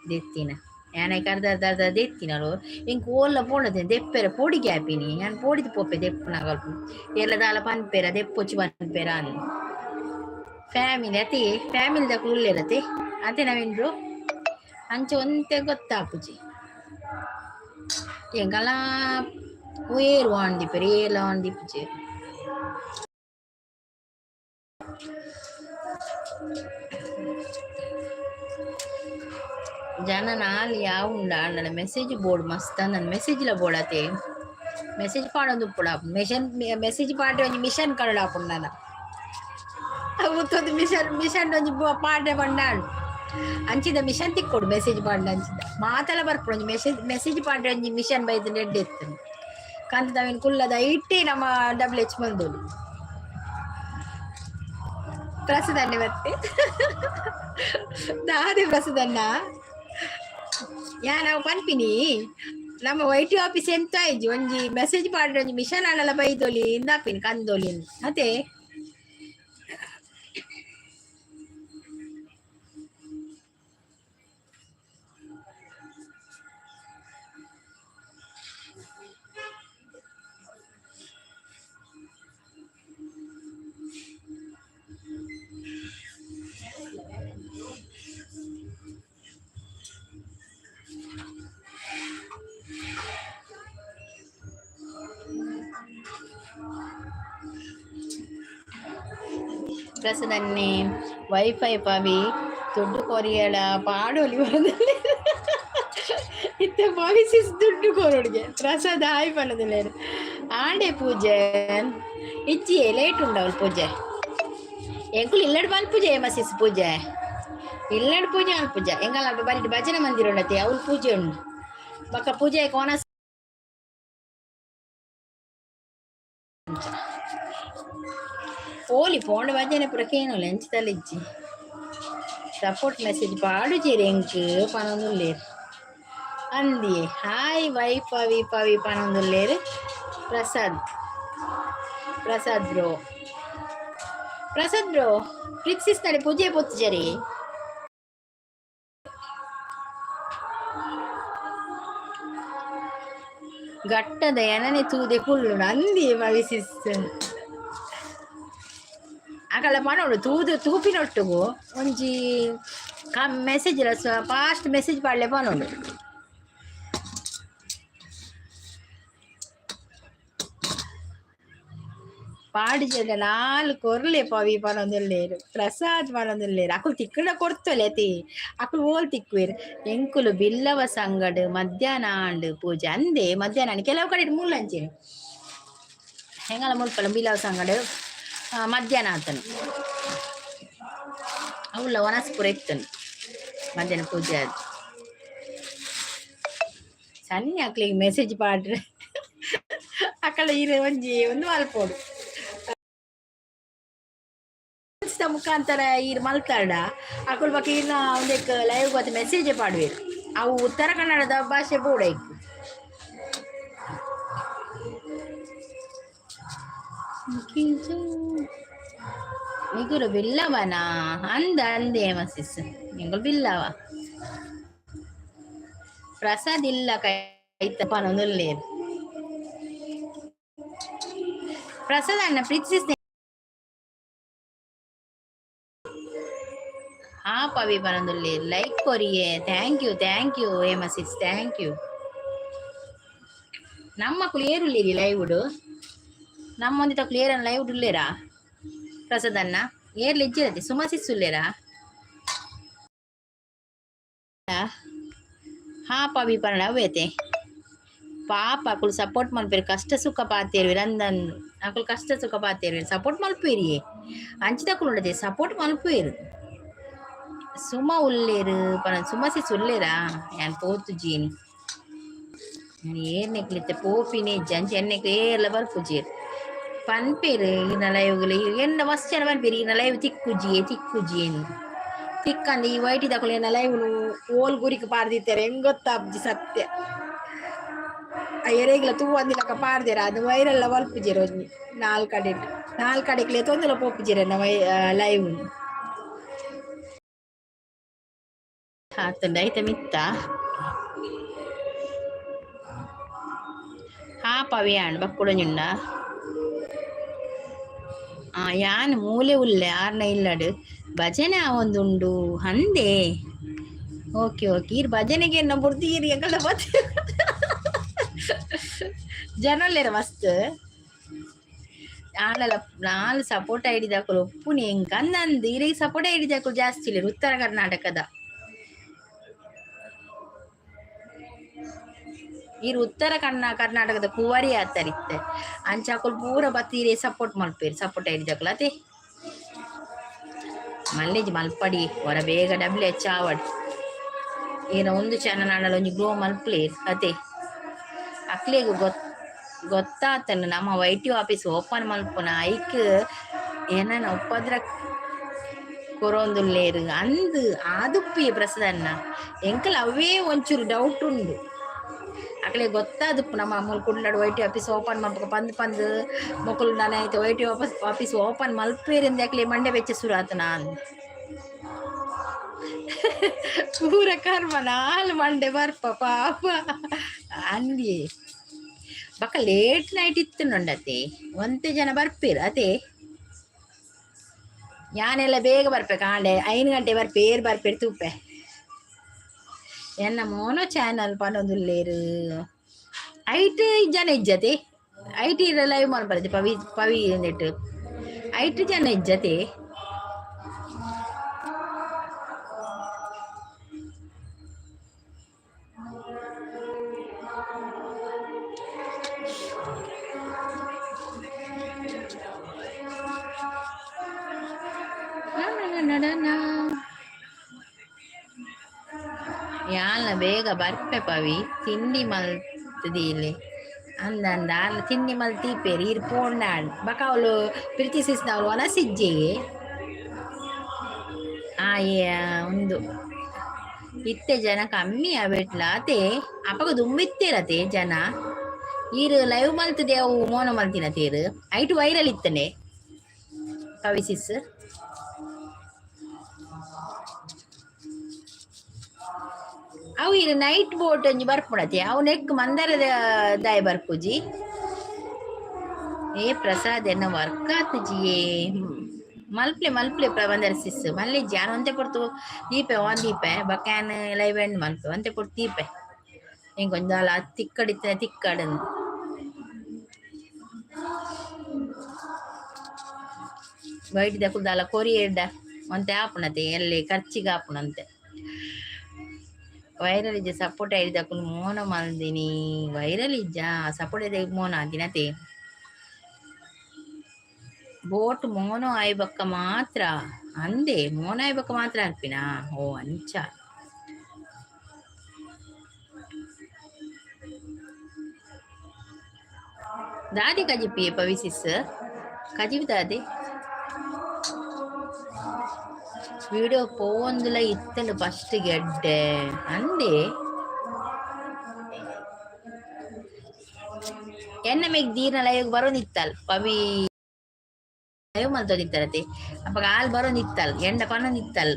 ದೆತ್ತಿನ ಯಾನ ಕರ್ದ ದೆತ್ತಿನಳು ಎಂಕ್ ಓಲ್ಲ ಪೋಣದೆ ದೆಪ್ಪೆರ ಪೋಡಿ ಗ್ಯಾಪಿನಿ ನಾನು ಪೋಡಿದು ಪೋಪೆ ದೆಪ್ಪನ ಕಲ್ಪು ಎಲ್ಲ ದಾಲ ಪನ್ಪೇರ ದೆಪ್ಪೊಚ್ಚಿ ಪನ್ಪೇರ ಅನ್ನು ಫ್ಯಾಮಿಲಿ ಅತಿ ಫ್ಯಾಮಿಲಿದ ಕುಳ್ಳೇರತೆ ಅದೇ ನವೀನ್ರು ಅಂಚ ಒಂತೆ ಗೊತ್ತಾಪುಜಿ ಎಂಗಲ ಏರು ಆಂದಿಪ್ಪೇರು ಏಲ ಆಂದಿಪ್ಪುಜಿ ಜನ ನಾಲ್ ಯಾವುಂಡ ನನ್ನ ಮೆಸೇಜ್ ಬೋರ್ಡ್ ಮಸ್ತ್ ನನ್ನ ಮೆಸೇಜ್ಲ ಬೋಡತೆ ಮೆಸೇಜ್ ಪಾಡೊಂದು ಪುಡ ಮೆಸೇಜ್ ಪಾಡ್ರೆ ಒಂಜಿ ಮಿಷನ್ ಕರಡಾಪುಂಡು ನನ್ನ ಅವತ್ತೊಂದು ಮಿಷನ್ ಒಂಜಿ ಪಾಡ್ರೆ ಬಂಡಾಳು ಅಂಚಿದ ಮಿಷನ್ ತಿಕ್ಕೊಡು ಮೆಸೇಜ್ ಪಾಡ್ಲ ಅಂಚಿದ ಮಾತಲ ಬರ್ಪುಡು ಒಂಜಿ ಮೆಸೇಜ್ ಪಾಡ್ರೆ ಒಂಜಿ ಮಿಷನ್ ಬೈದು ನೆಡ್ಡೆ ಎತ್ತನು ಕಂತದವಿನ ಕುಲ್ಲದ ಇಟ್ಟಿ ನಮ್ಮ WH ಬಂದೋಳು ಪ್ರಸದನ್ನೆ ಮತ್ತೆ ದಾದೆ ಪ್ರಸದನ್ನ ನಾವು ಪನ್ಪಿನಿ ನಮ್ಮ ವೈಟಿ ಆಫೀಸ್ ಎಂತ ಆಯ್ಜಿ ಒಂಜಿ ಮೆಸೇಜ್ ಪಾಡ್ರೆ ಒಂಜಿ ಮಿಷನ್ ಆಡಲ್ಲ ಬೈದೋಲಿ ಇಂದಾಪಿನಿ ಕಂದೋಲಿ ಅದೇ ಪ್ರಸದನ್ನೇ ವೈಫೈ ಪವಿ ದುಡ್ಡು ಕೊರಿಯಳ ಪಾಡೋಲಿ ಬರೋದಲ್ಲಿ ಇತ್ತ ಪಾವಿಸಿಸ್ ದುಡ್ಡು ಕೊರೋಡ್ಗೆ ಪ್ರಸಾದ ಹಾಯ್ ಪನ್ನದಿಲ್ಲೇರು ಆಂಡೆ ಪೂಜೆ ಇಜ್ಜಿಯೇ ಲೇಟ್ ಉಂಡವಳು ಪೂಜೆ ಎಂಕುಲು ಇಲ್ಲಡ್ ಮಲ್ ಪೂಜೆ ಮಸಿಸ್ ಪೂಜೆ ಇಲ್ಲಡ್ ಪೂಜೆ ಮಲ್ ಪೂಜೆ ಎಂಗಲ್ಲ ಬರೀ ಭಜನೆ ಮಂದಿರ ಉಂಡತಿ ಅವ್ಲು ಪೂಜೆ ಉಂಡು ಬಕ್ಕ ಪೂಜೆ ಕೋನ ಓಲಿ ಪೋಂಡ ಭಜನೆ ಪುರ ಕೇನೋಲಿ ಎಂಚಿತಲಿಜ್ಜಿ ಸಪೋರ್ಟ್ ಮೆಸೇಜ್ ಪಾಡು ಚೀರಿ ಎಂಕ್ ಪನೊಂದುಲ್ಲೇರು ಅಂದಿ ಹಾಯ್ ವೈ ಪವಿ ಪವಿ ಪನೊಂದುಲ್ಲೇರು ಪ್ರಸಾದ್ ಬ್ರೋ ಪ್ರಿಕ್ಸಿಸ್ ನಡೆ ಪೂಜೆ ಪೊತ್ತು ಜರಿ ಗಟ್ಟದ ಎನನೆ ತೂದೆ ಕುಳ್ಳು ಅಂದಿ ಮವಿಸಿಸ್ ಆಕಳ ಪನೋಡು ತೂಪಿನೊಟ್ಟುಗು ಒಂಜಿ ಮೆಸೇಜ್ ಫಾಸ್ಟ್ ಮೆಸೇಜ್ ಪಾಡ್ಲೆ ಪನೋಡು ಪಾಡಿಜೆಲ್ಲ ನಾಲ್ಕು ಕೊರ್ಲೆ ಪವಿ ಪನೊಂದುಲ್ಲೇರು ಪ್ರಸಾದ್ ಪನೊಂದುಲ್ಲೇರು ಅಕುಲು ತಿಕ್ಕುನ ಕೊಡ್ತಲೆ ತಿ ಅಕುಲು ಓಲ್ ತಿಕ್ಕುವೆರು ಎಂಕುಲು ಬಿಲ್ಲವ ಸಂಗಡ್ ಮಧ್ಯಾಹ್ನ ಆಂಡ್ ಪೂಜೆ ಅಂದೆ ಮಧ್ಯಾಹ್ನ ಕೆಲವು ಕಡೆ ಮುಲ್ಲಂಚೆನು ಹೆಂಗಲ ಮುಲ್ಪಲ ಬಿಲ್ಲವ ಸಂಗಡ್ ಮಧ್ಯಾಹ್ನ ಆತನು ಅವಳ ವನಸ್ಪುರ ಇತ್ತನು ಮಧ್ಯಾಹ್ನ ಪೂಜೆ ಅದು ಸಣ್ಣ ಅಕ್ಲಿಗೆ ಮೆಸೇಜ್ ಪಾಡ್ರೆ ಅಕ್ಕಳ ಇರ ಒಂಜಿ ಒಂದು ಮಲ್ಪೋಡು ಮುಖಾಂತರ ಈರ್ ಮಲ್ತಾಡ ಅಕ್ಕಳ ಬಗ್ಗೆ ಇನ್ನ ಒಂದಕ್ಕೆ ಲೈವ್ ಗೊತ್ತ ಮೆಸೇಜ್ ಪಾಡ್ಬೇಕು ಅವು ಉತ್ತರ ಕನ್ನಡದ ಭಾಷೆ ಬೋಡ ಇತ್ತು ನಿಗುರು ಬಿಲ್ಲವನಾ ಅಂದೆ ಮಸಿಸ್ ನಿಂಗಳು ಬಿಲ್ಲವ ಪ್ರಸಾದ್ ಇಲ್ಲ ಕೈತಪ್ಪ ಅನ್ನೋದು ಪ್ರಸಾದ್ ಅಣ್ಣ ಪ್ರೀತಿಸಿ ಹಾ ಪವಿ ಪನೊಂದುಲ್ಲೆ ಲೈಕ್ ಕೊರಿಯೆ ಥ್ಯಾಂಕ್ ಯು ಮಸಿಸ್ ಥ್ಯಾಂಕ್ ಯು ನಮ್ಮ ಕ್ಲಿಯರ್ ಉಳ್ಳೇರಿ ಲೈವ್ ಉಡು ನಮ್ಮೊಂದಿತ ಕ್ಲಿಯರ್ ಅನ್ನ ಲೈವ್ ಉಳ್ಳೇರಾ ಪ್ರಸಾದ್ ಅಣ್ಣ ಏರ್ಲಿ ಇಜ್ಜಿರತಿ ಸುಮಸಿಸ್ ಉಳ್ಳೇರಾ ಹಾ ಪವಿ ಪರಣ ಅವೇತೆ ಪಾಪ ಅಕುಲು ಸಪೋರ್ಟ್ ಮಲ್ಪೇರು ಕಷ್ಟ ಸುಖ ಪಾತೇರ್ವಿ ರಂದನ್ ಅಕುಲು ಕಷ್ಟ ಸುಖ ಪಾತೇರ್ವಿ ಸಪೋರ್ಟ್ ಮಲ್ಪೇರಿಯೇ ಅಂಚಿದಕುಲು ಉಂಡದೆ ಸಪೋರ್ಟ್ ಮಲ್ಪೇರು ಸುಮ ಉಳ್ಳೇರು ಪನ ಸುಮಸಿಸ್ ಉಳ್ಳೇರಾ ಯಾನ್ ಪೋತು ಜೀನಿ ಏರ್ನೆಕ್ಲಿತ್ತೆ ಪೋಪಿನೇ ಜಂಚಿ ಎಣ್ಣೆಕ್ ಏರ್ಲ ಬರ್ಪುಜೇರು ಪನ್ಪೇರು ಈನ ಲೈವ್ಗಳು ಎನ್ನ ಮಸ್ತ್ ಜನ ಪನ್ಪೇರು ಈನ ಲೈವ್ ತಿಕ್ಕುಜಿಯೇನು ತಿಕ್ಕಂದು ಈ ವೈಟಿ ತಕೊಳ್ಳಿ ಏನ ಲೈವ್ ಓಲ್ ಗುರಿಕ್ ಪಾರ್ದಿತ್ತಾರೆ ಹೆಂಗ್ ಗೊತ್ತಾಬ್ಜಿ ಸತ್ಯ ಎರೆಗಿಲ ತೂ ಅಂದಿಲಕ ಪಾರ್ದೇರ ಅದು ವೈರಲ್ಲ ಮಲ್ಪುಜೇರು ಒಂಜಿ ನಾಲ್ ಕಡೆಕ್ಲೆ ತೊಂದಲ ಪೋಪುಜೇರ ಲೈವ್ ಆತಂಡ ಐತ ಮಿತ್ತ ಹಾ ಪವಿಯಾಣ್ ಬಕ್ಕುಡಂಜುಂಡ ಯಾನ್ ಮೂಲೆ ಉಲ್ಲೆ ಆರ್ನ ಇಲ್ಲಡು ಭಜನೆ ಆವೊಂದುಂಡು ಅಂದೆ ಓಕೆ ಈರ್ ಭಜನೆಗೆ ಎನ್ನ ಬುರ್ದಿಗಿರಿ ಎಂಕಲ್ದ ಬತ್ ಜನಲ್ಲೇರ ಮಸ್ತ್ ನಾಲ್ ಸಪೋರ್ಟ್ ಐಡಿದಾಕಲು ಒಪ್ಪುನಿ ಎಂಕ ಅಂದಂದು ಇರಿಗೆ ಸಪೋರ್ಟ್ ಐಡಿದಾಕಲು ಜಾಸ್ತಿ ಇಲ್ಲ ಉತ್ತರ ಕರ್ನಾಟಕದ ಈರು ಉತ್ತರ ಕರ್ನಾಟಕದ ಕುವರಿ ಆತರಿತ್ತೆ ಅಂಚಾಕುಲು ಪೂರ ಬತ್ತೀರೆ ಸಪೋರ್ಟ್ ಮಲ್ಪೇರು ಸಪೋರ್ಟ್ ಐಡಿದಾಕಲು ಅದೇ ಮಲ್ಲೇಜ್ ಮಲ್ಪಡಿ ಹೊರ ಬೇಗ WH ಆವಡ್ ಈನ ಒಂದು ಚಾನಲ್ ಆಡಲು ಒಂಜಿ ಗ್ರೋ ಮಲ್ಪ್ಲೇರ್ ಅದೇ ಅಕ್ಲೆಗು ಗೊತ್ತಾತನು ನಮ್ಮ ವೈಟಿ ಆಫೀಸ್ ಓಪನ್ ಮಲ್ಪುನ ಐಕ್ ಏನನ ಉಪದ್ರ ಕೊರೊಂದುಲ್ಲೇರು ಅಂದು ಆದುಪ್ಪಿ ಪ್ರಸದನ್ನ ಎಂಕಲ್ ಅವೇ ಒಂಚೂರು ಡೌಟ್ ಉಂಡು ಅಕ್ಲೆ ಗೊತ್ತಾದುಪ್ಪು ನಮ್ಮ ಅಮ್ಮಲ್ ಕುಡ್ಲಾಡು ವೈಟಿ ಆಫೀಸ್ ಓಪನ್ ಮಲ್ಪಕ ಪಂದ್ ಮೊಕುಲು ನಾನು ಐತೆ ವೈಟಿ ಆಫೀಸ್ ಓಪನ್ ಮಲ್ಪೇರಿಂದ ಅಕ್ಲೆ ಮಂಡೆ ಬೆಚ್ಚ ಸುರಾತ ನಾನು ಪೂರ ಕರ್ಮ ನಾಲ್ ಮಂಡೆ ಬರ್ಪ ಪಾಪ ಅಂದಿ ಬಕ್ಕ ಲೇಟ್ ನೈಟ್ ಇತ್ತು ನೊಂಡತೆ ಒಂತೆ ಜನ ಬರ್ಪೇರು ಅದೇ ಯಾನೆಲ್ಲ ಬೇಗ ಬರ್ಬೇಕು ಆಂಡೆ 5 ಗಂಟೆ ಬರ್ಪೇರು ತೂಪೆ ಎನ್ನ ಮೋನೋ ಚಾನಲ್ ಪನೊಂದುಲ್ಲೇರು ಐಟ್ ಜನ ಇಜ್ಜತೆ ಐಟಿ ಲೈವ್ ಮಲ್ಪರದೆ ಪವಿ ನೆಟ್ ಐಟ್ ಜನ ಇಜ್ಜತೆ ನಡನ ಯಾಲ ಬೇಗ ಬರ್ಪೆ ಪವಿ ತಿಂಡಿ ಮಲ್ತದಿಲ್ಲಿ ಅಂದಂದ ಅಲ್ಲ ತಿಂಡಿ ಮಲ್ತೀಪೇರಿ ಇರ್ ಪೋಂಡಾಡ್ ಬಕ ಅವಳು ಪ್ರೀತಿಸಿಸ್ನವಳು ಒನಸಿಜ್ಜೆಗೆ ಒಂದು ಇತ್ತೆ ಜನ ಕಮ್ಮಿ ಆಬೇಟ್ಲ ಅತೆ ಅಪಗ ದುಂಬಿತ್ತೇರತೆ ಜನ ಈರು ಲೈವ್ ಮಲ್ತದೆ ಅವು ಮೋನ ಮಲ್ತಿನ ತೇರು ಐಟು ವೈರಲ್ ಇತ್ತನೆ ಕವಿಸಿಸ್ ಅವು ಇದು ನೈಟ್ ಬೋಟ್ ಒಂಜಿ ಬರ್ಪುಡತೆ ಅವು ನೆಕ್ ಮಂದರದ ದಾಯ ಬರ್ಪುಜಿ ಏ ಪ್ರಸಾದ್ ಎನ್ನ ವರ್ಕ್ ಆತುಜಿಯೇ ಮಲ್ಪ್ಲೆ ಬಂದರ ಸಿಸ್ ಮಲ್ಲೆ ಜಾನ ಒಂತೆ ಕೊಡ್ತು ದೀಪೆ ಒನ್ ದೀಪೆ ಬಕ್ಯಾನ್ ಲೈವ್ ಎಂಡ್ ಮಲ್ಪೆ ಒಂತೆ ಕೊಡ್ತು ದೀಪೆ ಇಂಕೊಂದಾಲ ತಿಕ್ಕಡಿತ್ತ ತಿಕ್ಕಡನ್ ಬೈಟ್ ದಕುದಾಲ ಕೊರಿಯೇಡ ಒಂತೆ ಆಪುಣತೆ ಎಲ್ಲಿ ಖರ್ಚಿಗೆ ಆಪುಣಂತೆ ವೈರಲ್ ಇಜ್ಜ ಸಪೋರ್ಟ್ ಐಡಿ ದಕ್ಕುಲು ಮೋನ ಮಲ್ದಿನಿ ವೈರಲ್ ಇಜ್ಜ ಸಪೋರ್ಟ್ ಐದ ಮೋನ ಆದಿನತೆ ಬೋಟ್ ಮೋನೋ ಆಯ್ಬಕ್ಕ ಮಾತ್ರ ಅಂದೆ ಮೋನ ಆಯ್ಬಕ್ಕ ಮಾತ್ರ ಅನ್ಪಿನ ಓ ಅಂಚ ದಾದಿ ಕಜಿಪಿ ಪವಿಸಿಸ್ ಕಜಿವಿ ದಾದಿ వీడియో పోవందుల ఇత్తను ఫస్ట్ గడ్డే అంది ಎನ್ನ ಮೇಗ್ ದೀರ್ನ ಲೈವ್ ಬರೋ ನಿತ್ತಲ್ ಪವಿ ಲೈವ್ ಮಲ್ತೋ ನಿತ್ತರತೆ ಅಪ್ಪ ಆಲ್ ಬರೋ ನಿತ್ತಲ್ ಎಂಡ ಪನ ನಿತ್ತಲ್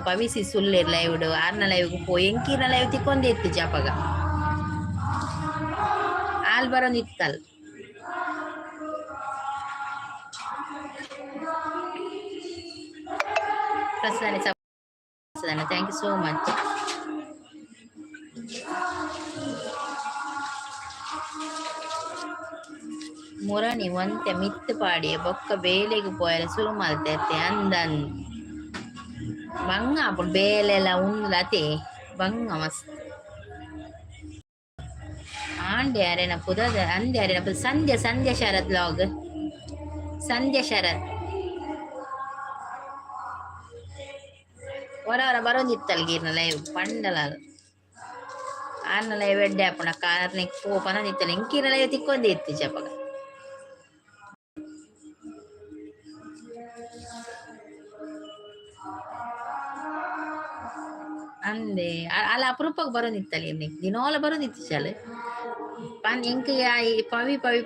ಪವಿಸಿ ಸುಲ್ಲೇರ್ ಲೈವ್ ಆರ್ನ ಲೈವ್ ಪೋ ಎಂಕೀರ್ನ ಲೈವ್ ತಿಕ್ಕೊಂಡೆ ಎತ್ತಿ ಜಾಪಗ ಆಲ್ ಬರೋ ನಿತ್ತಲ್ Prasanna thank you so much ಮುರಣಿ ಒಂತೆ ಮಿತ್ತು ಪಾಡಿ ಬೊಕ್ಕ ಬೇಲೆಗೆ ಪೋಯಲ ಸುರು ಮಲ್ತೈತೆ ಅಂದನ್ ಬಂಗ ಅಪ್ಪು ಬೇಲೆಲ್ಲ ಉಂದ್ಲತೆ ಬಂಗ ಮಸ್ತ್ ಆಂಡೆ ಅರೆನ ಪುದದ ಅಂದೆ ಅರೆನ ಪುದ ಸಂಧ್ಯಾ ಶರತ್ ಲಾಗ್ ಸಂಧ್ಯಾ ಶರತ್ ಹೊರ ಬರೋದಿತ್ತಲ್ ಗೀರ್ನ ಲೈವ್ ಪಂಡಲ ಆರ್ನ ಲೈವ್ ಎಡ್ಡೆ ಆಪುಣ ಕಾರ್ನಿಕ್ ಪೋಪನ ನಿತ್ತಲ್ಲ ಇಂಕೀರ್ನ ಲೈವ್ ತಿಕ್ಕೊಂಡೆ ಇತ್ತು ಚಪಗ ಅಂದೆ ಅಲ್ಲ ಅಪರೂಪಕ್ಕೆ ಬರೋದಿತ್ತಲ್ಲ ಇರ್ನಿಕ್ ದಿನೋಲ ಬರೋದಿತ್ತು ಚಲ ಪನ್ ಎಂಕ ಪವಿ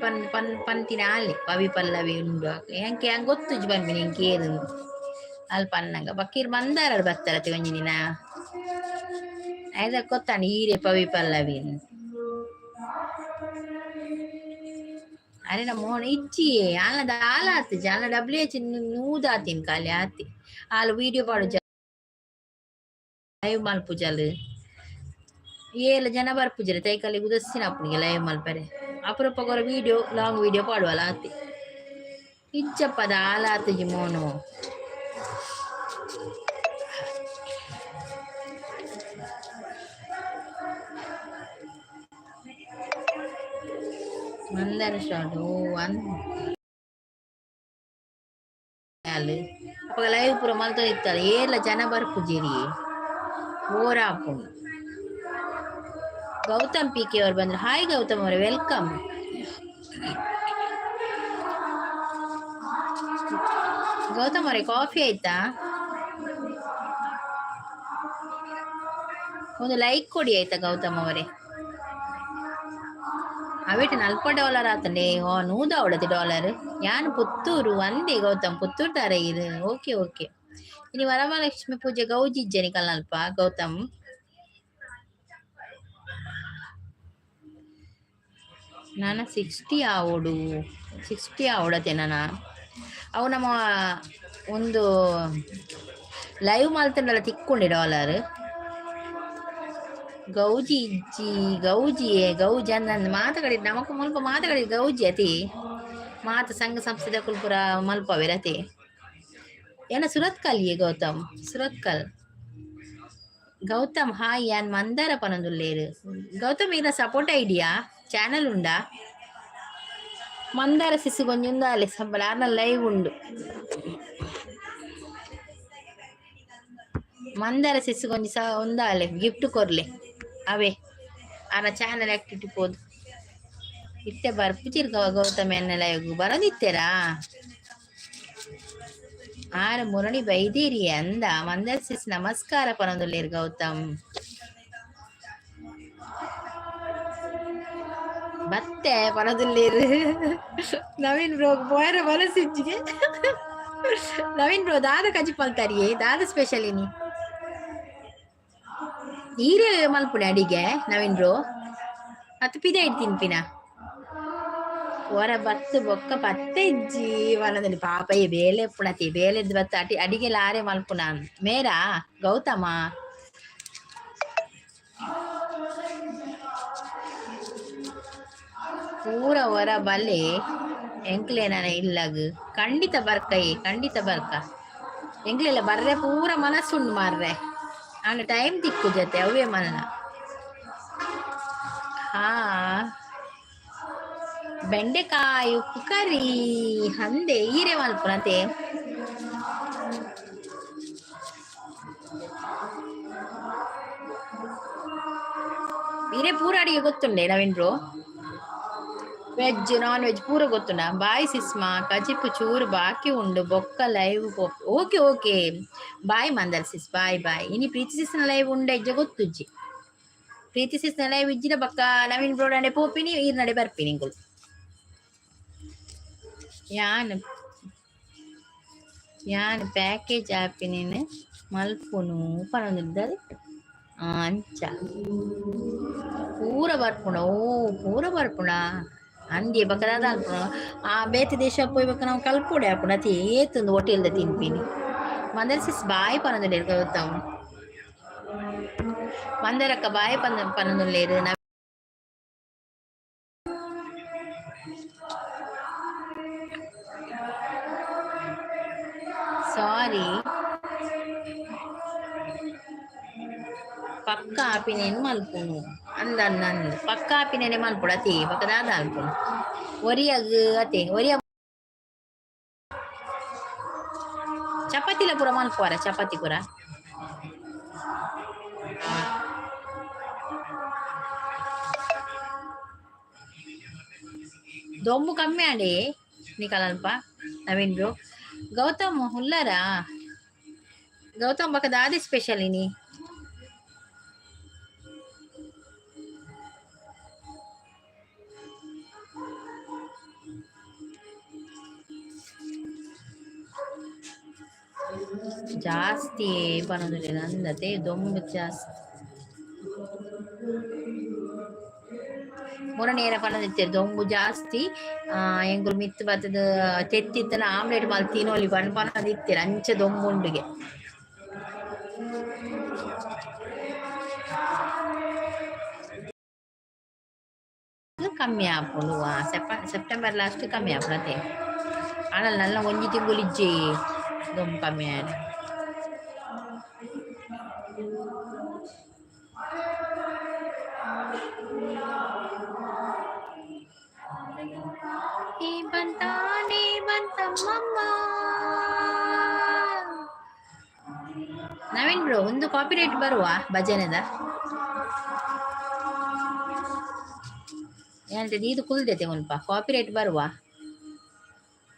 ಪಂತಿನ ಅಲ್ಲಿ ಪವಿ ಪಲ್ಲವಿ ಉಂಡು ಎಂಕೆ ಹಂಗೆ ಗೊತ್ತುಜ್ ಬಂದ್ಬಿನಿ ಎಂಕೆ ಏರು ಅಲ್ಲಿ ಪನ್ನಂಗ ಬಕ್ಕೀರ್ ಬಂದಾರ ಬರ್ತಾರತಿ ಒಂಜಿ ದಿನ ಐದ ಗೊತ್ತಾನ ಈರೆ ಪವಿ ಪಲ್ಲವಿ ಅರೆ ನಮ್ಮ ಮೋನ ಇಚ್ಚಿ ಆಲದ ಹಾಲು ಆತಿಜಿ ಆಲ WH ನೂದಾತಿನ್ ಖಾಲಿ ಆತಿ ಹಾಲು ವಿಡಿಯೋ ಪಾಡು ಲೈವ್ ಮಲ್ಪುಜಲ್ ಏಲ ಜನ ಬರ್ಪುಜರೆ ತೈಕಲ್ಲಿ ಉದಸ್ಸಿನ ಅಪ್ಪನಿಗೆ ಲೈವ್ ಮಲ್ಪರೆ ಅಪರೂಪಗೊರ ವಿಡಿಯೋ ಲಾಂಗ್ ವಿಡಿಯೋ ಪಾಡುವಲ್ಲ ಆತಿ ಇಚ್ಚಪ್ಪದ ಹಾಲು ಆತಿಜಿ ಮೋನು ಮಂದಾರ ಸ್ಟಾರ್ಟ್ ಅಪ್ಪ ಲೈವ್ ಪೂರ ಮಲ್ತ ಇರ್ತಾರೆ ಏರ್ಲ ಜನ ಬರ್ಪುಜಿರಿ ಓರಾಪು ಗೌತಮ್ PK ಅವ್ರು ಬಂದ್ರು ಹಾಯ್ ಗೌತಮ್ ಅವರೇ ವೆಲ್ಕಮ್ ಗೌತಮ್ ಅವರೇ ಕಾಫಿ ಆಯ್ತಾ ಒಂದು ಲೈಕ್ ಕೊಡಿ ಆಯ್ತಾ ಗೌತಮ್ ಅವರೇ ಅವೇಟು $40 ಆತಂಡೆ ಓ $100 ಯಾನ್ ಪುತ್ತೂರು ಒಂದೇ ಗೌತಮ್ ಪುತ್ತೂರು ತರ ಇದು ಓಕೆ ಇನಿ ವರಮಹಾಲಕ್ಷ್ಮಿ ಪೂಜೆ ಗೌಜಿ ಇಜ್ಜನಿ ಕಲ್ನಲ್ಪ ಗೌತಮ್ ನಾನು 60 ಆವಡತೆ ನಾನು ಅವು ನಮ್ಮ ಒಂದು ಲೈವ್ ಮಲ್ತಂಡಲ್ಲ ತಿಕ್ಕೊಂಡೆ $. ಗೌಜಿ ಇಜ್ಜಿ ಗೌಜಿ ಅಂದ ಮಾತುಗಳಿದ್ ನಮಕ್ ಮುಲ್ಪ ಮಾತುಗಳಿದ್ ಗೌಜಿ ಅತಿ ಮಾತ ಸಂಘ ಸಂಸ್ಥೆದ ಕುಲ್ಪುರ ಮಲ್ಪವೆ ರತಿ ಏನ ಸುರತ್ಕಲ್ಯೆ ಸುರತ್ಕಲ್ ಗೌತಮ್ ಹಾಯ್ ಯಾನ್ ಮಂದಾರ ಪನೊಂದುಲ್ಲೇರು ಗೌತಮ್ ಈಗ ಸಪೋರ್ಟ್ ಐಡಿಯಾ ಚಾನಲ್ ಉಂಡಾ ಮಂದಾರ ಸಿಸು ಕೊಂಜುಂದಾಲೆ ಸಬ್ಬಲ ಆರ್ನ ಲೈವ್ ಉಂಡು ಮಂದಾರ ಸಿಸ್ ಗೊಂಜಿ ಒಂದಾಲೆ ಗಿಫ್ಟ್ ಕೊರ್ಲೆ ಅವೇ ಆನ ಚಾನಲ್ ಆಕ್ಟಿವಿಟಿ ಪೋದು ಇತ್ತೆ ಬರ್ಪು ಚಿರ್ಕವ ಗೌತಮಿ ಅನ್ನೆಲ್ಲ ಬರೋದಿತ್ತೇರಾ ಆರ ಮುರಣಿ ಬೈದೀರಿ ಅಂದ ಮಂದರ್ ಸಿಸ್ ನಮಸ್ಕಾರ ಪನೊಂದುಲ್ಲೇರು ಗೌತಮ್ ಬತ್ತೆ ಪನೊಂದುಲ್ಲೇರು ನವೀನ್ ಬ್ರೋ ಪೋಯರ ಮನಸ್ಸಿಜ್ಜಿಗೆ ನವೀನ್ ಬ್ರೋ ದಾದ ಕಜಿ ಪಲ್ತಾರಿಯೇ ದಾದ ಸ್ಪೆಷಲ್ ಇನಿ ಈರೇ ಮಲ್ಪುಣೆ ಅಡಿಗೆ ನವೀನ್ ಬ್ರೋ ಅತ್ತು ಪಿದೆ ಇಡ್ತೀನಿ ಪಿನ ಹೊರ ಬತ್ತು ಬೊಕ್ಕ ಪತ್ತೆ ಇಜ್ಜಿ ವನದಲ್ಲಿ ಪಾಪ ಈ ಬೇಲೆ ಪುಣತಿ ಬೇಲೆದ್ ಬತ್ತ ಅಡಿಗೆ ಲಾರೆ ಮಲ್ಪುನ ಮೇರಾ ಗೌತಮ ಪೂರ ಹೊರ ಬಲ್ಲೆ ಎಂಕ್ಲೇನ ಇಲ್ಲಗ್ ಖಂಡಿತ ಬರ್ಕೈ ಖಂಡಿತ ಬರ್ಕ ಎಂಕ್ಲೆಲ್ಲ ಬರ್ರೆ ಪೂರ ಮನಸ್ಸುಂಡು ಮಾರ್ರೆ ಆಂಡ ಟೈಮ್ ತಿಕ್ಕು ಜೊತೆ ಅವೇ ಮನ ಹಾ ಬೆಂಡೆಕಾಯಿ ಉಪ್ಪು ಕರಿ ಹಂದೆ ಈರೆ ಮಲ್ಪುನತೆ ಈರೆ ಪೂರ ಅಡಿಗೆ ಗೊತ್ತುಂಡೆ Naveen bro veg non veg ಪೂರ ಗೊತ್ತುಂಡ ಬಾಯ್ ಸಿಸ್ಮಾ ಕಜಿಪು ಚೂರು ಬಾಕಿ ಉಂಡು ಬೊಕ್ಕ live okay okay bye Mandar sis bye bye ಇನಿ ಪ್ರೀತಿ ಸಿಸ್ನ ಲೈವ್ ಉಂಡ ಇಜ್ಜ ಗೊತ್ತುಜ್ಜಿ ಪ್ರೀತಿ ಸಿಸ್ನ ಲೈವ್ ಇಜ್ಜಿನ ಬಕ್ಕ ನವೀನ್ ಬ್ರೋ ನಡೆ ಪೋಪಿನಿ ಈರ್ ನಡೆ ಬರ್ಪಿನಿ ಇಂಗುಳು ಯಾನ್ ಪ್ಯಾಕೇಜ್ ಆಪಿನೇನು ಮಲ್ಪುನು ಪನೊಂದಿದ್ದಾರೆ ಅಂಚ ಪೂರ ಬರ್ಪುಣ ಓ ಪೂರ ಬರ್ಪುಣ ಅಂದಿ ಬಕದಾದ ಅಲ್ಪುಣ ಆ ಬೇತೆ ದೇಶ ಪೋಯ್ಬೇಕ ನಾವು ಕಲ್ಪುಡೆ ಆಪುಣ ಅತಿ ಏತೊಂದು ಹೋಟೆಲ್ದ ತಿನ್ಪಿನಿ ಮಂದರ್ ಸಿಸ್ ಬಾಯಿ ಪನೊಂದುಲ್ಲೇರು ಗೌತಮ್ ಮಂದರಕ್ಕ ಬಾಯಿ ಪನೊಂದುಲ್ಲೇರು ಸಾರಿ ಪಕ್ಕ ಆಪಿನೇನು ಮಲ್ಪುನು ಅಂದ ಪಕ್ಕ ಆಪಿನೇನೆ ಮಲ್ಪುಡು ಅತಿ ಪಕ್ಕದಾದ ಅಲ್ಪುನು ಒರಿಯಗ್ ಅತೆ ಒರಿಯ ಚಪಾತಿಲ ಪೂರ ಮಲ್ಪುವರ ಚಪಾತಿ ಪೂರ ದೊಂಬು ಕಮ್ಮಿ ಆಡಿ ನಿಕಲಲ್ಪ ನವೀನ್ ಬ್ರೋ ಗೌತಮ್ ಹುಲ್ಲಾರಾ ಗೌತಮ್ ಬಕ್ಕ ದಾದಿ ಸ್ಪೆಷಲ್ ಇನಿ ಜಾಸ್ತಿ ಪನೊಂದುಲ್ಲೇರು ಅಂದತೆ ದೊಂಬು ಜಾಸ್ತಿ ಮುರನೇರ ಪನೊಂದಿತ್ತೇರು ದೊಂಬು ಜಾಸ್ತಿ ಎಂಗುಲು ಮಿತ್ತು ಬತ್ತದ ತೆತ್ತಿತ್ತನ ಆಮ್ಲೆಟ್ ಮಲ್ ತಿನೋಲಿ ಪನೊಂದಿತ್ತೇರು ಅಂಚೆ ದೊಂಬುಂಡುಗೆ ಕಮ್ಮಿ ಆಪುಂಡು ಸೆಪ್ಟೆಂಬರ್ ಲಾಸ್ಟ್ ಕಮ್ಮಿ ಆಪುಂಡು ಅತೆ ಆನಲ್ ನಲ್ಲ ಒಂಜಿ ತಿಂಗುಲಿಜ್ಜಿ ದೊಂಬು ಕಮ್ಮಿ ಆಯ್ತು ನವೀನ್ ಬ್ರೋ ಒಂದು ಕಾಪಿರೈಟ್ ಬರುವ ಭಜನೆದ ಏನಂತದ್ದು ಇದು ಕುಲ್ದೈತೆ ಮುಲ್ಪ ಕಾಪಿರೈಟ್ ಬರುವ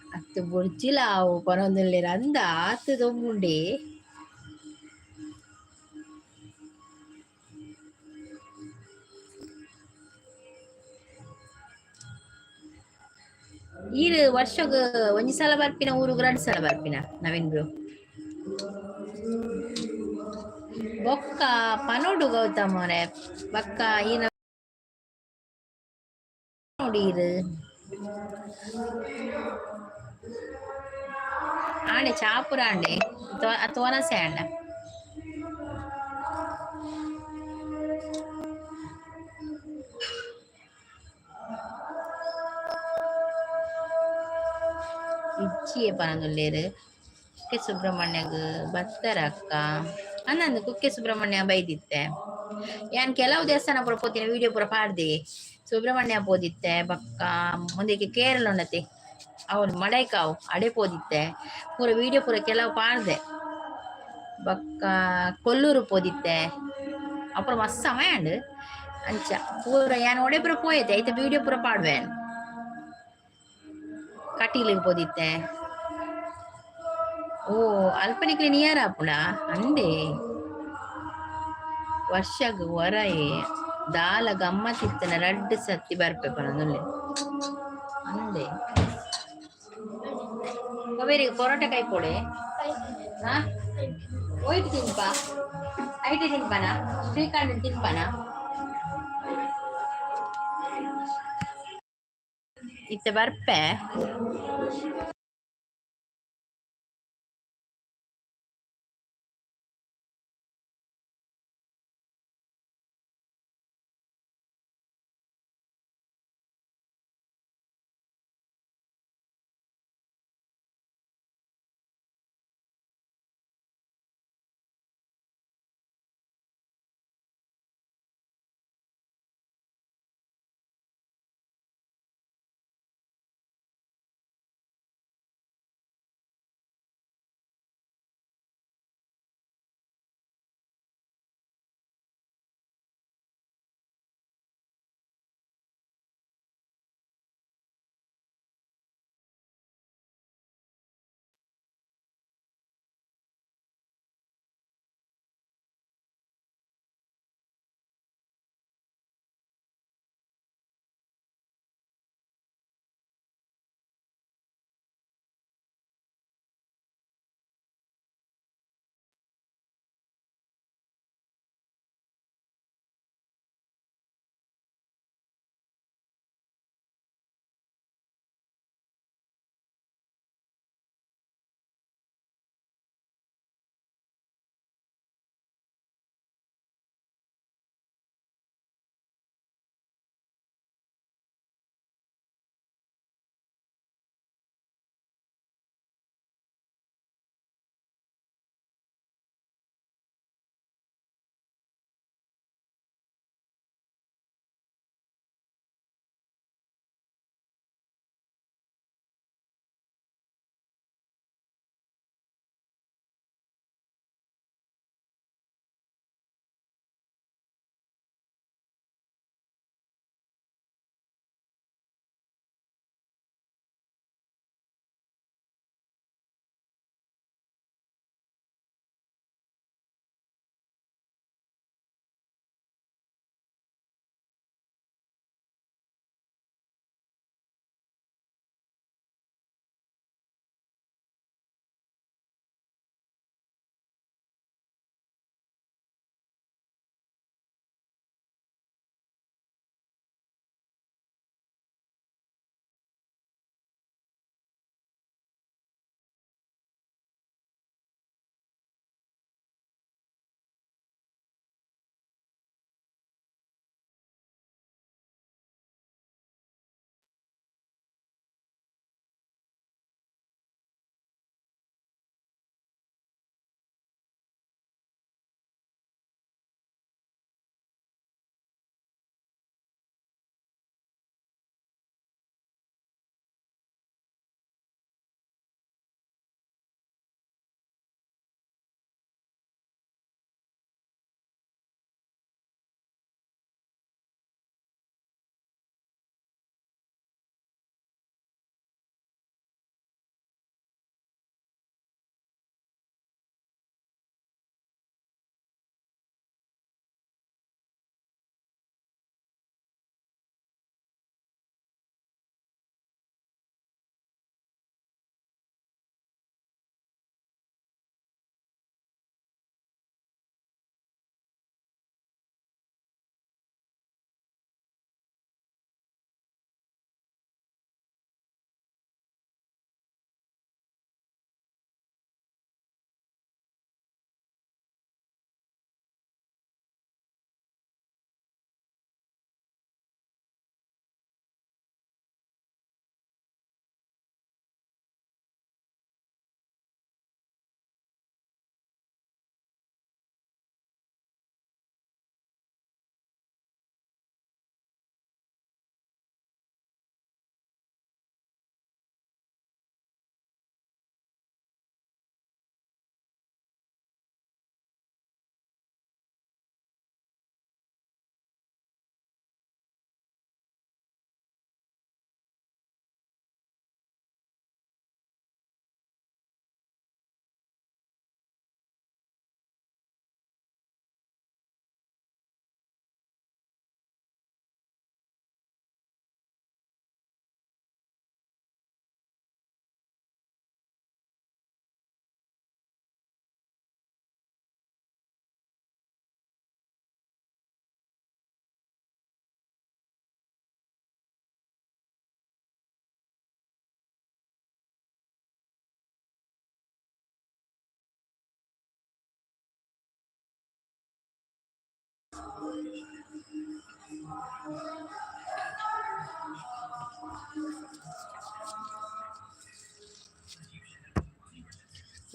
ಅತ್ತು ಬುಡ್ಚಿಲ ಅವು ಪನೊಂದುಲ್ಲೇರು ಅಂದ ಆತು ದೊಂಬುಂಡೆ ಈರು ವರ್ಷಗ್ ಒಂಜಿ ಸಲ ಬರ್ಪಿನ ಊರುಗ್ 2 ಸಲ ಬರ್ಪಿನ ನವೀನ್ ಬ್ರೋ ಬೊಕ್ಕ ಪನೋಡು ಗೌತಮ್ ಅವರೇ ಬಕ್ಕ ಈ ನೋಡೀರು ಆಂಡೆ ಚಾಪುರ ಆಂಡೆ ತೋನಸೆ ಆಂಡ ಇಚ್ಚಿಯೇ ಪನೊಂದುಲ್ಲೇರು ಕುಕ್ಕೆ ಸುಬ್ರಹ್ಮಣ್ಯಗ್ ಬತ್ತರ ಅಕ್ಕ ಅನ್ನಂದು ಕುಕ್ಕೆ ಸುಬ್ರಹ್ಮಣ್ಯ ಬೈದಿತ್ತೆ ಯಾನ್ ಕೆಲವು ದೇವಸ್ಥಾನ ಪೂರ ಪೋತಿನ ವಿಡಿಯೋ ಪೂರ ಪಾಡ್ದೆ ಸುಬ್ರಹ್ಮಣ್ಯ ಪೋದಿತ್ತೆ ಬಕ್ಕ ಮುಂದಕ್ಕೆ ಕೇರಳ ಉಂಡತೆ ಅವನು ಮಡೈಕಾವು ಅಡೆ ಪೋದಿತ್ತೆ ಪೂರ ವಿಡಿಯೋ ಪೂರ ಕೆಲವು ಪಾಡ್ದೆ ಬೊಕ್ಕ ಕೊಲ್ಲೂರು ಪೋದಿತ್ತೆ ಅಪ್ಪುರ ಮಸ್ತ್ ಸಮಯ ಉಂಡು ಅಂಚ ಪೂರ ಯಾನ್ ಒಡೆ ಪೂರ ಪೋಯತೆ ಐತೆ ವಿಡಿಯೋ ಪೂರ ಪಾಡ್ವೇನ್ ಕಟೀಲಿಗೆ ಪೋದಿತ್ತೆ ಓ ಅಲ್ಪನಿಕ್ಲೆ ನಿಯರ್ ಆಪುಂಡ ಅಂಡೆ ವರ್ಷಗ್ ಹೊರಯೆ ದಾಲ ಗಮ್ಮತ್ತಿತ್ತನ ರಡ್ಡ್ ಸತಿ ಬರ್ಪೆ ಪನೊಂದುಲ್ಲೆ ಅಂದೆ ಕವೇರಿಗೆ ಪೊರೋಟ ಕೈ ಕೊಡೆ ಹಾ ಒಯ್ಟ್ ತಿನ್ಪ ಐಟೆ ತಿನ್ಪನ ಶ್ರೀಖಂಡ್ ತಿನ್ಪನ ಇತ್ತೆ ಬರ್ಪೆ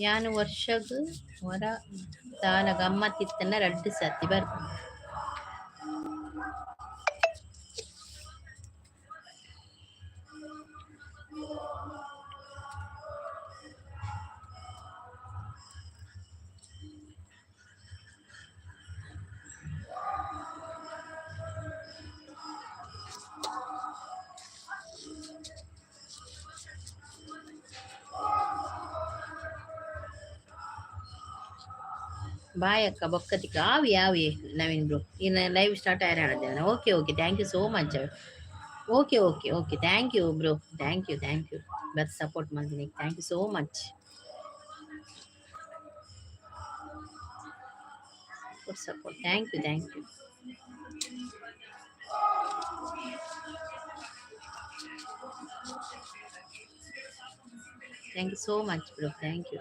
ಯಾನು ವರ್ಷಗ್ ಹೊರ ದಾಲ ಗಮ್ಮತ್ತಿತ್ತನ್ನ ರಡ್ಡು ಸತಿ ಬರ್ ಬಾಯ್ ಅಕ್ಕ ಬೊಕ್ಕತಿಕ್ಕ ಆವಿ ಆವಿ ನವೀನ್ ಬ್ರೋ ಇನ್ನು ಲೈವ್ ಸ್ಟಾರ್ಟ್ ಆಯ್ರಾಣದೇವನ okay okay thank you so much okay okay okay thank you bro thank you but support ಮಾಡ್ತೀನಿ thank you so much for support thank you thank you so much bro thank you